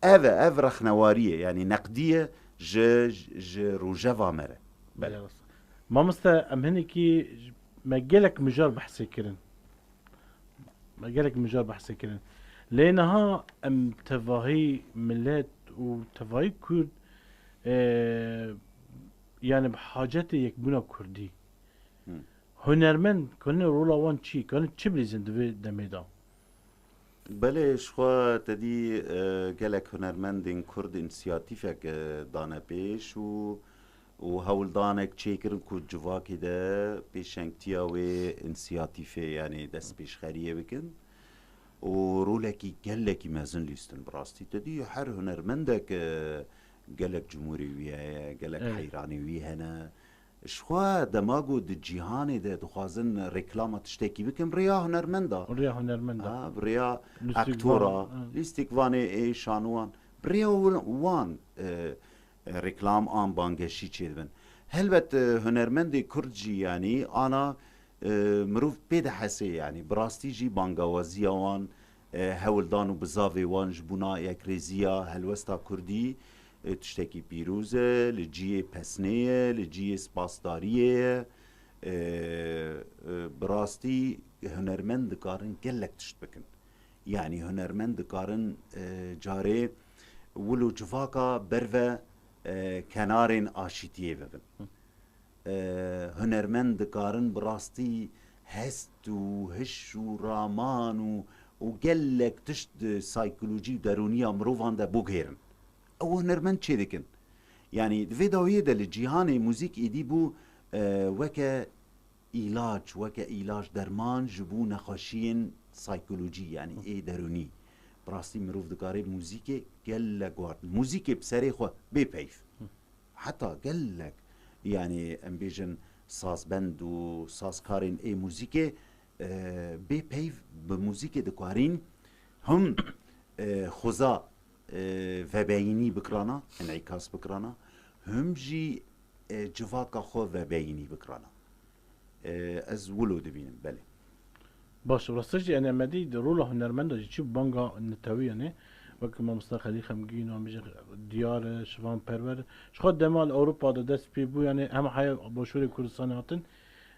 اف رخنواريه يعني نقديه ج روجافا مره بله ما مست ام هنكي مجالك مجار بحثي كرن مجالك مجار بحثي كرن لانها ام تفاهي ملات وتفاهي كرد يعني بحاجات يكبونا كردي هنرمند كان رولا وان چی كان چه بليزن دميدا بله شخوا تدی گلک هنرمندین کرد انسیاتیفک دانه پیش و هول دانک چیکرن که جواکی ده پیشنگتیا و انسیاتیفه یعنی دست پیش خریه بکن و رولکی گلکی مزن لیستن براستی تدی هر هنرمندک گلک جمهوری ویه گلک حیرانی ویه هنه شخوا دماغو د جهان ده دخوازن رکلامات تشتکی بکن ریا هنرمندا بریا اکتورا لیستیک وانه ای شانوان بریا وان رکلام آن بانگشی چید بن هلبت هنرمند کرجی یعنی آنا مروف بید حسی یعنی براستی جی بانگوازی وان هولدان و بزاوی وان جبونا یک ریزیا هلوستا کردی تشتكي بيروزة لجيه بسنية لجيه سباسدارية براستي هنرمند دكارن قلك تشتبكن يعني هنرمند دكارن جاري ولو جفاكا برفا كنارين آشيتيه ببن هنرمند دكارن براستي هست و هش و رامان و قلك تشت سايكولوجي درونية مروفان دا بوغيرن او هنرمند چه دکن يعني في داوية ده لجيهان موزيك ايدي بو وكا علاج درمان جبو نخاشين سايكولوجي يعني اي دروني براستي مروف دكاري موزيكي قلق وارد موزيكي بسري خوا بيبيف حتى قلق يعني امبيجن ساز بند و ساز كارين اي موزيكي بيبيف بموزيكي دكارين هم خوزا وبيني بكرانا انعكاس بكرانا هم جي جواكا خو وبيني بكرانا از ولو دبينم بله باش راستش يعني مدي رولا هنرمند جي چي بانگا نتاوي نه وقت ما مستقلی خمگین و میشه دیار شوان پرور شخود دمال اوروپا ده دست پی بو يعني هم حي باشور کردستان هاتن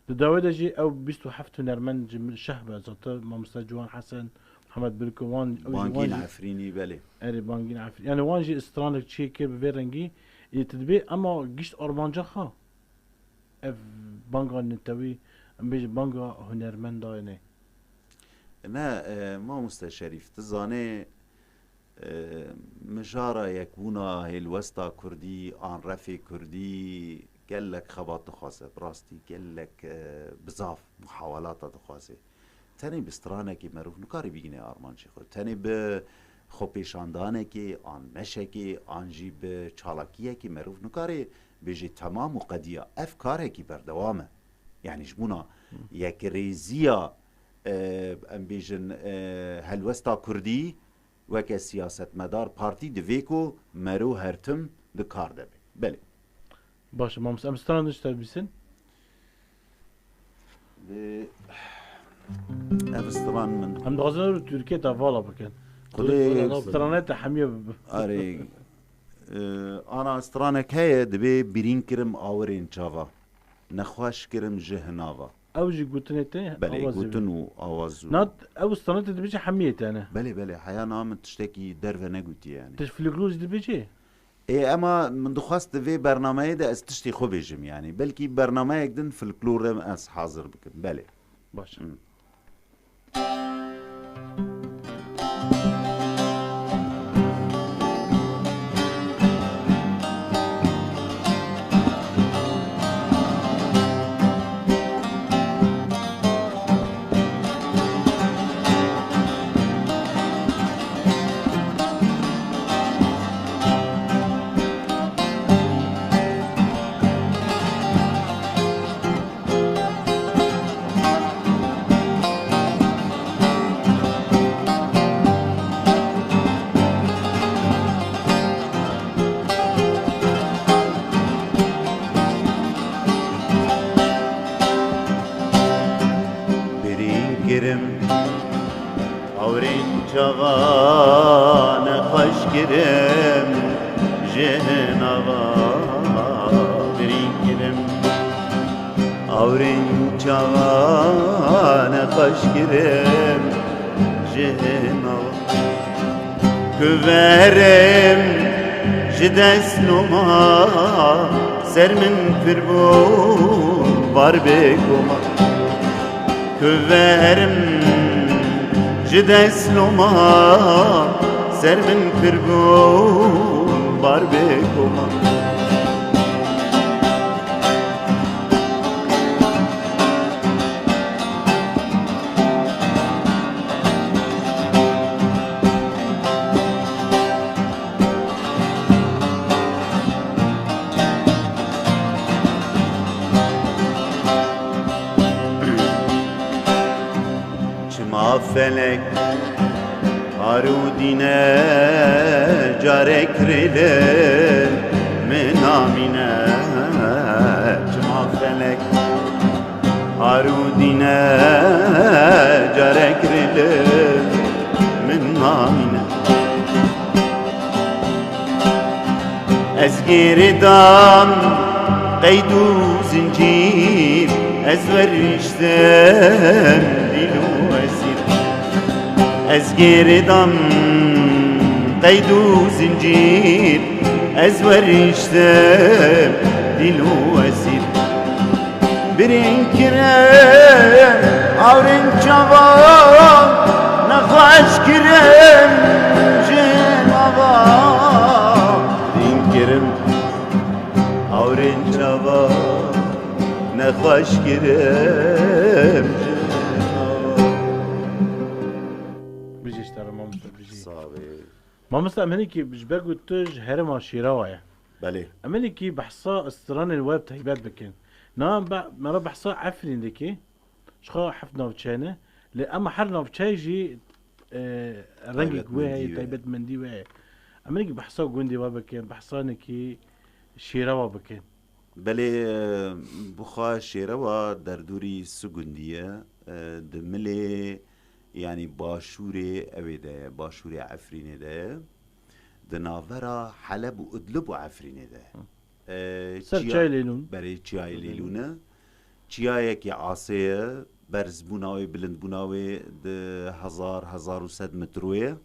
داود جي او 27 هنرمند شهبه زاته ما مستجوان حسن محمد بركوان بانجين عفريني بله اري بانجين عفريني يعني وانجي استرانك شي كيف بيرنجي يتدبي اما جيش ارمانجا خا اف بانجا نتوي ام بيجي بانجا هنرمند داينه ما مستشريف تزاني مجارة يكونا هي الوسطى كردي عن رفي كردي قالك خبط خاصة براستي قالك بزاف محاولات تخاصة تاني بسترانه كي مروف نكاري بيجيني ارمان شي خود تاني ب خوبيشاندانه كي ان مشه كي ان جي ب چالاكيه كي مروف نكاري بيجي تمام وقديه افكاره كي بردوامه يعني جبونا يك ريزيا ام بيجن هلوستا كردي وك سياسه مدار بارتي دفيكو مرو هرتم دكار دبي بله باش ما مستران اشتر بيسن افستران من هم دغزن تركيا تفالا بكن استرانات حميه اري انا استرانك هي دبي برين كرم اورين جافا نخواش كرم جهنافا او جي قوتنتي بله گوتن و آواز نات او استنات دبيجي حميت انا بله حيانا من تشتكي درفه نگوتي يعني تشفلقلوز دبيجي ايه اما من دخواست في برنامه ده از تشتي خو بيجم يعني بلكي برنامه يقدن فلكلور از حاضر بكن بله باش گرم اورین جوان خوش گرم جنوا برین گرم اورین جوان خوش گرم جنوا küverim jides numa sermin firbun var beguma küverim jides numa sermin firbun var beguma felek harudine carekrile menamine cuma felek harudine carekrile menamine ezgiridam qeydu zincir ezveriştem dilu esir ezgiridam qeydu zincir ezveriştem dilu esir birin kirem avrin çavan nakhaş kirem cenava birin kirem avrin çavan nakhaş kirem ما مثلا امريكي مش باجو تج هرم شيراوية بله امريكي بحصا استران الويب تهيبات بكين نعم مرة بحصا عفرين ديكي شخا حفنا بتشانه لأما حرنا بتشايجي رنجي كوي تهيبات من دي وي امريكي بحصا جوندي وابكين بحصا نكي شيراوا بكين بله بخا شيراوا دردوري سجندية دملي يعني باشوري أبدا باشوري عفريني ده دنافرا حلب وإدلب وعفريني ده سر چای لیلون برای چای لیلونه چایی که عاصیه برز بناوی بلند بناوی ده 1000 متروه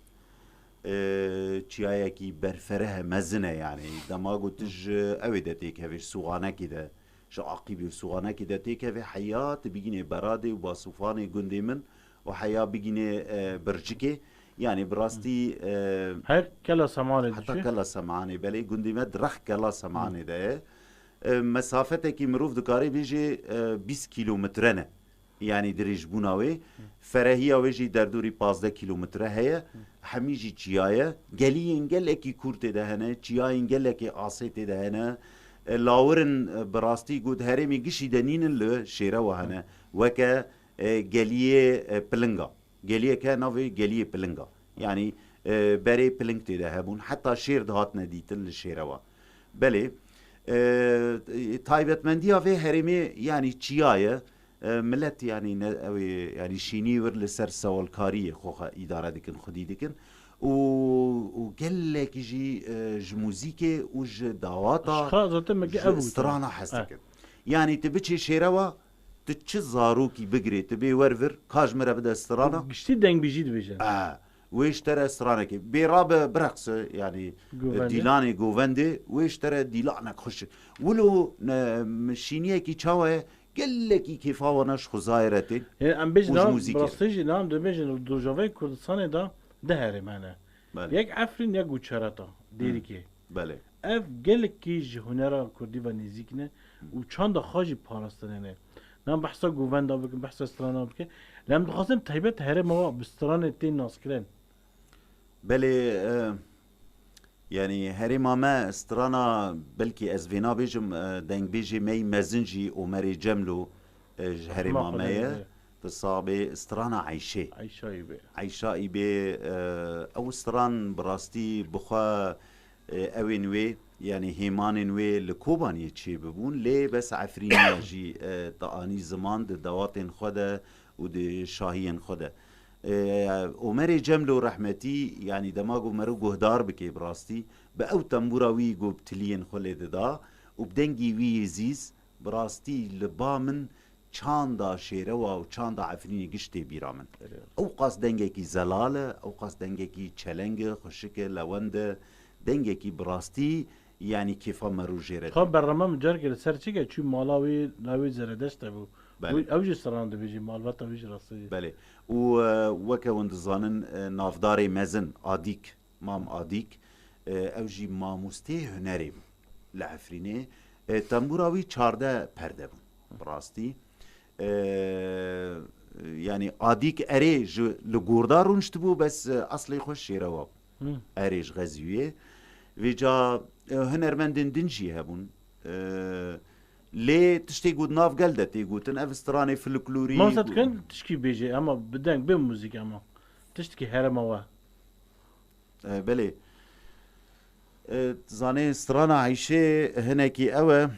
چایی که برفره مزنه يعني دماغو تج أبدا تيك هفش سوغانه كده شو عقيبي سوغانه كده تيك هفي حياة بيجيني برادي وباصوفاني جندي من وحياة بيجيني برجكي يعني براستي هيك كلا سمعاني حتى كلا سمعاني بلي قندي مد رخ كلا سمعاني ده مسافته كي مروف دكاري بيجي 20 كيلومترنا يعني دريج بوناوي فرهية ويجي دردوري 15 كيلومتر هي حميجي تشيايا قالين قال لك كورتي ده هنا تشياين قال لك عصيتي ده هنا لاورن براستي قد هرمي قشي دنين اللي شيرا وهنا وكا گلیه پلنگا گلیه که نوی گلیه پلنگا یعنی برای پلنگ تیده هبون حتی شیر دهات ندیتن لشیروا بله تایبتمندی ها هرمی یعنی چیایه ملت يعني شيني ور لسر سوالكاري خوخا إدارة دكن خدي دكن و قال لك يجي موزيكي وج دعواتا خلاص تم جي أبو استرانا حسكن يعني تبتشي شيروا چه زاروکی بگری تبی ورور کاج مره بده استرانا گشتی دنگ بیجی دبیجه ويشترى استرانك براب برقص يعني جوفندي. ديلاني جوفندي ويشترى ديلانك خش ولو مشينيه كي تشاوه قال لك كيف ونش خزايرتي yani em bejna موزیکه. brastêjî nam dibêjin û Rojavayê Kurdistanê da dihere mene بله yek Efrîn yek Guçerata derîkê بله ev gelekî ji hunera Kurdî ve nêzik ne û çanda xwe jî parastinê ne nam behsa govenda bikin behsa strana bikin lem dixwazim taybet herêma wa bi stranê tên naskirin بله يعني هريما ما استرانا بلكي ازفينا بيجم دنگ بيجي مي مزنجي ومري جملو هريما ما مايا خلينا. تصابي استرانا عيشي Ayşayî bê عيشائي بي او استران براستي بخوا اوين وي يعني هيمان وي لكوباني تشي ببون ليه بس عفرينيا جي طاني زمان د دواتن خدا ود شاهين خدا عمر جملو رحمتي يعني دماغو مرو جهدار بكي براستي باو تنبورا وي جو بتلين خلد دا وبدنجي وي يزيز براستي لبامن چاندا شيروا و چاندا عفريني گشتي بيرامن او قاس دنگي كي زلاله او قاس دنگي كي چلنگ خشك لوند دنگي كي براستي يعني كيفا مرو جيرت xwe berrama min carkê li ser çi ke çû mala wê navê zeredeşt hebû بله ew jî stran dibêjî malbata wî jî rastî بله و وكا وندزانن نافداري مزن عاديك مام عاديك او جي ماموستي هنري لعفريني تنبوراوي 14 پرده بون براستي يعني عاديك اريج لغوردار رونشتبو بس اصلي خوش شيروا اريج غزويه ويجا هنرمندن دنجي هبون ليه تشتي قود ناف قلدة تيقوتن افستراني فلكلوري ما تكن tişkî bêje ama bi deng bê müzik ama tiştekî herema we بله زاني استرانا عيشي هناكي اوه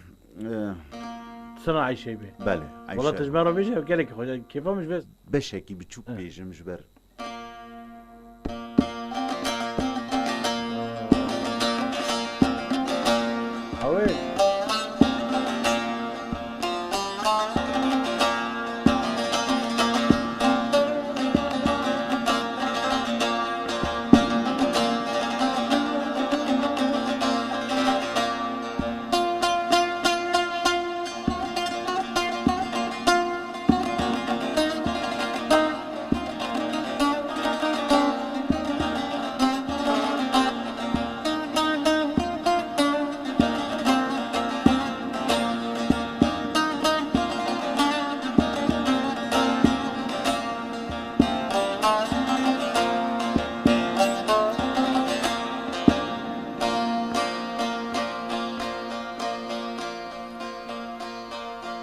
sana Ayşe bê بله Valla عيشة tejmera bêje ev gelekî xwe kêfamiş bes بشكي بتشوك بيجم جبر Ew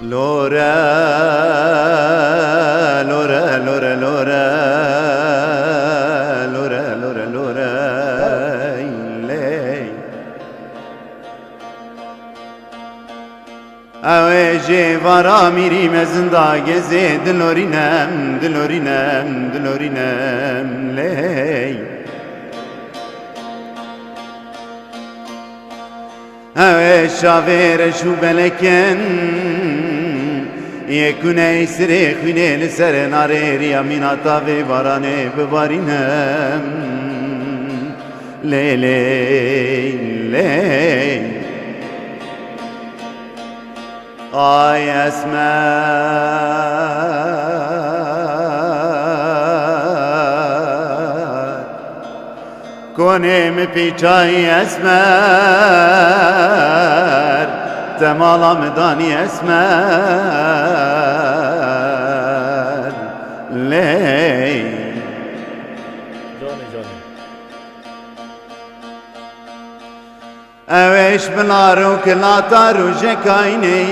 لورا لورا لورا لورا لورا لورا لورا لي اوجي ورا ميري مزندا گزي دلورينم دلورينم دلورينم لي شاویر شو بلکن یکونه سری خونه لسر ناره ریا میناتا و بارانه ببارینم لی لی لی آی کنیم پیچای اسمر تمالام دانی اسمر لی جاني جاني اوش بلارو کلاتارو جکاینی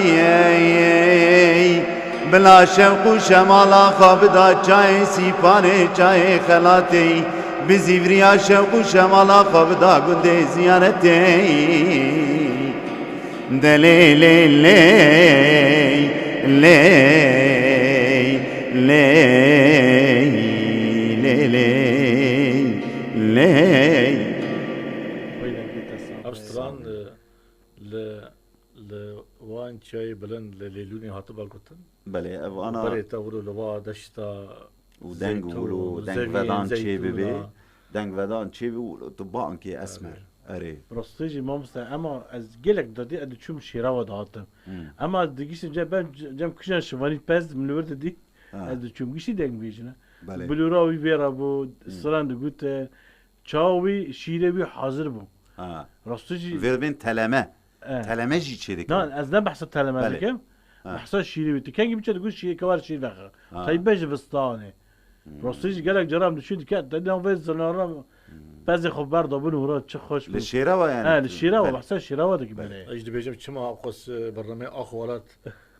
بلا شوق و شمالا خواب دا چای سیپانه چای خلاتی بزیوریا شوق و شمالا خواب دا گنده زیارتی دلی لی لی لی لی لی لی لی أبستران ل وان شاي بلند ليلوني هاتبا قطن بله او انا بري تورو لوا دشتا ودنگ ولو دنگ ودان چی ببی دنگ ودان چی بی تو بانکی اسمر اره راستيجي ما مستعد اما از جلك دادي ادي تشوم شيراوه دهاتم اما دقيش جاب جام كشان شواني باز من الورد دي ادي تشوم گيشي دنگ بيجنا بله بلوراوي بيرا بو سران دغوت چاوي شيري حاضر بو ها راستيجي وردبین تلمه تلمه جی چی دکن لا از نه بحث تلمه بله. دكم بحث شيري بت كان جيب تقول شي كوار شي دغه طيب بيج بسطاني راستيجي قالك جرام شو دكات دنا وين زنارم بعضی خب بردابون ورا چه خوش بود لشیراوه یعنی الشيراوه بحث الشيراوه دك بله اجد بيجم كما اقص برنامج اخو ولات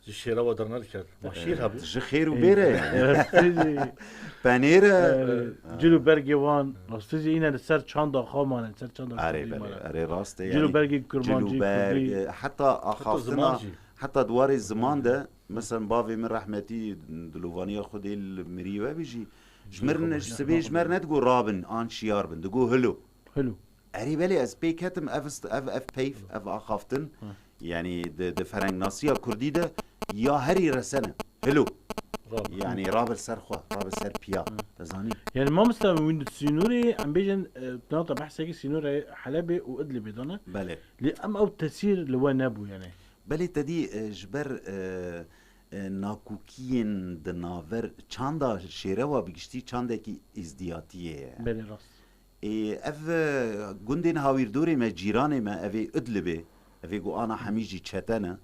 الشيرا ودرنا لك ماشير هبو تجي خیر و بیره راستيجي پنیره جلو برگی وان راستیجی اینه سر چند خامانه سر چند اره بله اره راسته جلو یعنی برگی کرمانجی جلو برگ کردی حتی آخافتنا زمانجی. حتی دوار زمان ده مثلا باوی من رحمتی دلوانی خودی المریوه بیجی جمرن سبی جمر ندگو رابن آن شیار بن دگو هلو حلو اری بله از پی کتم اف پیف اف آخافتن يعني د فرنگ ناسيا كردي ده يا هري رسنه هلو يعني رابل سر خو رابل سر بيا تزاني يعني ما مستوى وين السينوري عم بيجن نقطة بحث هيك سينوري حلبي وادلبي دونا بله لأم أو تسير لوا نابو يعني بله تدي جبر ناکوکین دناور چاندا شیره و بگشتی چاندا کی ازدیاتیه بله راست اف گندین هاویر دوری ما جیرانی ما اوی ادلبه اوی گو آنا حمیجی چتنه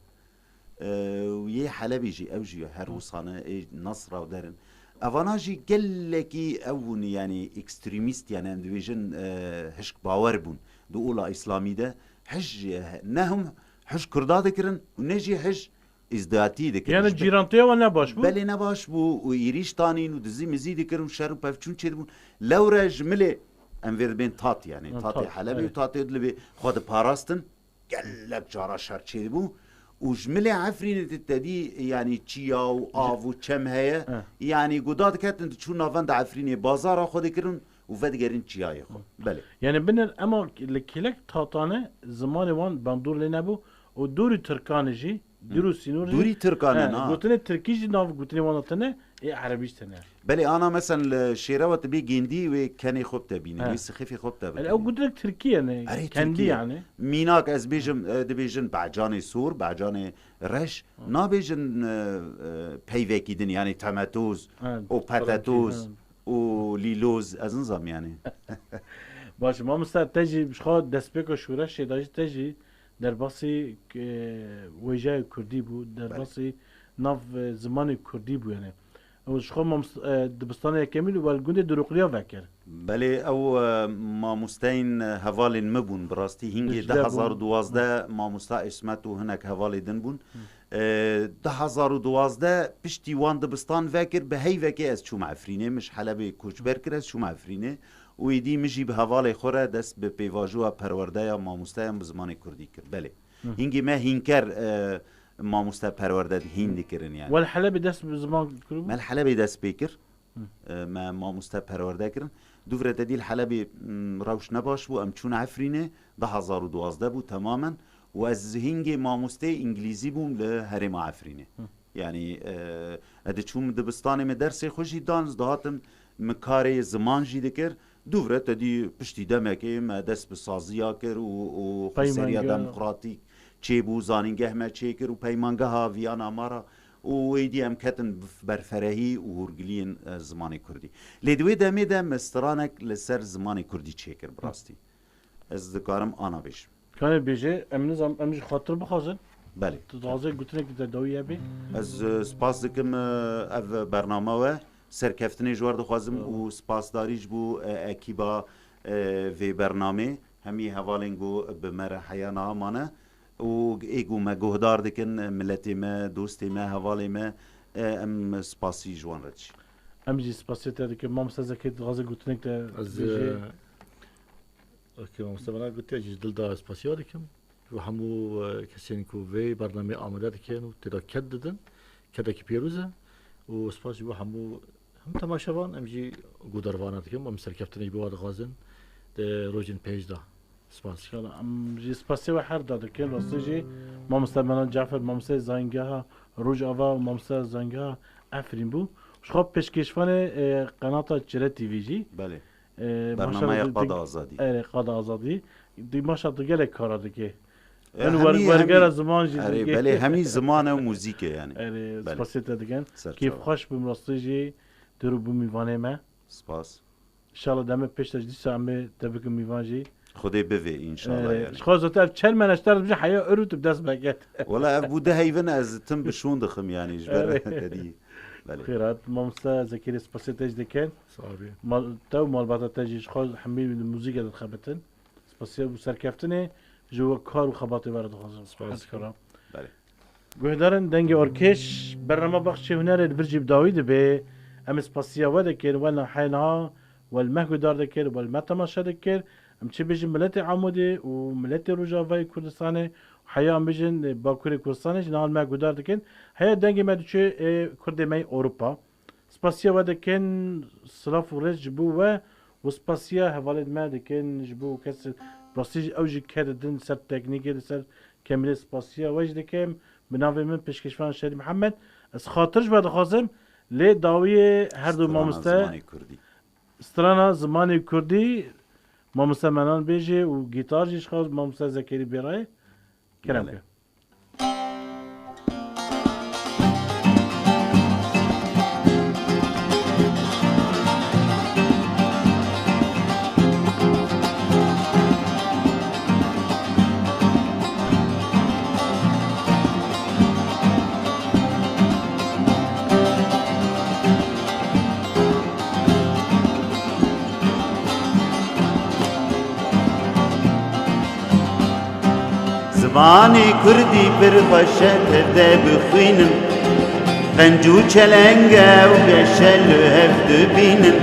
و یه حلبی جی اوجی هر وصانه نصره و درن اوانا جی گلکی اون یعنی اکستریمیست یعنی ام دویجن هشک باور بون دو اولا اسلامی ده حج نهم حج کردا دکرن و نجی حج ازدیاتی دکرن يعني جيرانتيه ولا باش بو بله نباش بو و ایریش تانین و دزی مزی دکرن و شر و پفچون چید بون لورا جمله ام وید بین تات یعنی تات حلبی و تات ادلبی خود پاراستن گلک جارا شر چید بون و جمله عفرین تدی یعنی چیا و آو و چم هیا یعنی گوداد کتن چون نافند عفرینی بازار خود کرن و ودگرین چیای خود بله يعني بنر اما لكلك تاطانه زمان وان بندور لنبو و دوري تركانجي دورو سينوري دوری ترکانه نه قلتنا تركيجي ناف قلتنا وانتنا ايه عربيش تنا بله آنا مثلا شیره و تبی گندی و کنی خوب تبینی و سخیفی خوب تبینی او قلت لك تركيا يعني أري كندي تركيا. يعني میناک از بیجم دبیجن بعجان سور بعجان رش نا بیجن پیوکی دن یعنی تماتوز و پتاتوز و لیلوز از نظام یعنی باش ما مستعد تجي مش خاد دسبيك وشورش داجي تجي در باسی وجه کردی بود در باسی ناف زمان کردی بود یعنی اوش خو ما دبستان کمیل و گوند دروقلیا وکر بله او ما مستین هوال مبون براستی هنگی 2012 ما مستا اسمت و هنک هوال دن بون 2012 پشتی وان دبستان وکر به هی وکی از چوم عفرینه مش حلبه کوچبر کر از چوم عفرینه و ایدی مجی به حواله خوره دست به پیواجو پرورده یا ماموسته به زمان کردی کرد بله هنگی ما هینکر ماموسته پرورده هندی کرن یعنی والحلبي دست بزمان كرو ما الحلبي دست بکر ما ماموسته پرورده کرن دوفره تدی الحلبي روش نباش بو ام چون عفرینه 2012 بو تماما و از هنگی ماموسته انگلیزی بوم لهرم عفرینه یعنی ادی چون دبستان می درس خوشی دانز دهاتم مکاری زمان جی دکر دوره تدی پشتی دمکی ما دست به سازیا کر و خسریا دموکراتیک چه بو زانینگه ما چه کر و پیمانگه ها ویانا مارا و ایدی ام کتن برفرهی و هرگلین زمان کردی لیدوی دمی دم استرانک لسر زمان کردی چه کر براستی از دکارم آنا بیش كان بيجي امنظام امجي خاطر بخازن بله تازه قلت لك تداويه بي از سپاس دکم اف برنامه و سرکفتنی جوار دخوازم و سپاس داریج بو اکیبا وی برنامه همی حوالنگو به مر حیانا مانه و ایگو ما گهدار دکن ملتی ما دوستی ما حوالی ما ام سپاسی جوان ردش امجي سباسيت هذيك ما مستزكيت غازي قلت لك از اوکی مستمنا قلت اجي دلدا اسپاسیو دکم و همو کسین کو وی برنامه آماده دکن و تدا کددن کدا کی پیروزه و سپاسی بو همو هم تماشاوان امجي گودروانه دکم ام سرکفتنی بواد غازن ده روجن پیج دا سپاس İnşallah. Ji spasiye ve her dadıkên rastî jî mamoste menan Cafer mamoste zangeha Rojava mamoste zangeha Efrîn bû. Ji xwe pêşkêşvanê qenata Çire TV jî بله برنامه قاد آزادی qada azadî di maşa tu gelek kara dike. همی- Wergera همی- ziman jî اره dike. بله همین زمان و موزیکه yani بله. Spasiye te dikin. سر Keyf çava. xweş bim rastî jî tu rû bû mîvanê me. سپاس İnşallah demek pêş te dîsa em te bikin mîvan jî. خدای بوی انشالله yani Ji xwe zêde ev çel meneşter bije heya û tu dest veket. ولا ev bu de heyvin ez tim bişon dixim yani jber dedi بله Xêrat mamoste Zekeriya spasiye te jî dikin. صعبه Tev malbata te jî ji xwe hemî muzîkê dixebitin. Spasiye bû serkeftinê ji we kar û xebatê were dixwazim. Spas. بله Guhdarin dengê orkêş berrama baxşê hunerê li vir jî dawî dibe. Em spasiya we dikir wel heyna wel meh guhdar dikir wel me temaşe dikir. Em çi bêjin miletê Amûdê û miletê Rojavayê Kurdistanê heya em bêjin Bakurê Kurdistanê jî nal me guhdar dikin. Heya dengê me diçe Kurdê me Ewropa. Spasiya we dikin silav û rêz ji bo we û spasiya hevalê me dikin ji bo kes rastî jî ew jî keridin ser teknîkê li ser kemirê spasiya we jî dikim. Bi navê min pêşkêşvan Şerîf Mihemed. Ez xatir ji we dixwazim lê dawiyê her du mamoste زمانی کردی strana zimanê Kurdî mamoste menan bêjê û gîtar jî xwe mamoste Zekerî Bêrayê kerem Bele. ke. زمانی کردی پر خوشه تبده بخوینم پنجو چلنگه و گشل و هفت بینم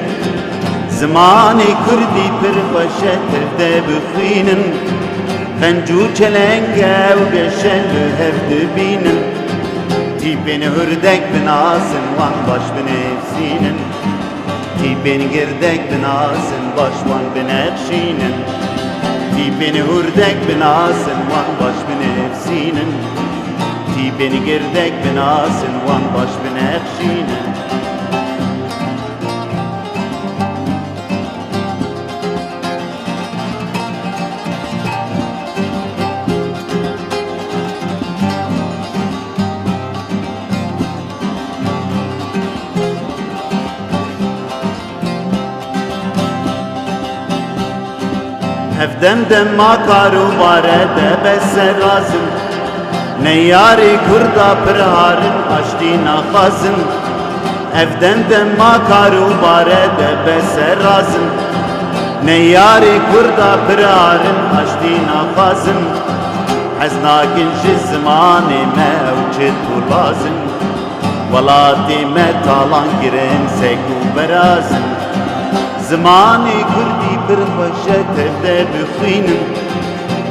زمانی کردی پر خوشه تبده بخوینم پنجو چلنگه و گشل و هفت بینم تی بین هردک بناسن وان باش بنفسینن تی بین گردک بناسن باش وان بنفشینن تی beni hurdek binasın wan baş binefsinin تی beni girdek binasın wan baş binefşinin Evden de makaru bare de bese razım Ne yari kurda pırharın açtı nakazım Evden de makaru bare de bese razım Ne yari kurda pırharın açtı nakazım Ez nakin ji zamanê me ew çi tu lazım Welatê me talan girin sekû berazım Zamanê Kurdî pir xweş e tevde bixwînim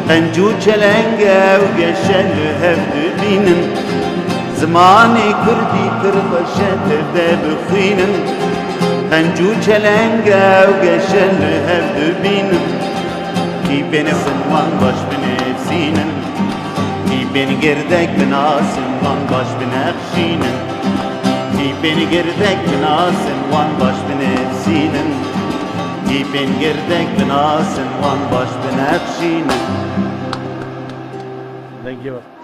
Qencû çelenge ew geşel li hev dibînin Zamanê Kurdî pir xweş e tevde bixwînim Qencû çelenge ew geşel li hev dibînin Kî beni wan baş binefsînin Kî beni girdek binasın wan baş binexşînin Kî beni girdek binasın wan baş binefsînin Kî beni girdek binasın wan baş binexşînin Dengê we.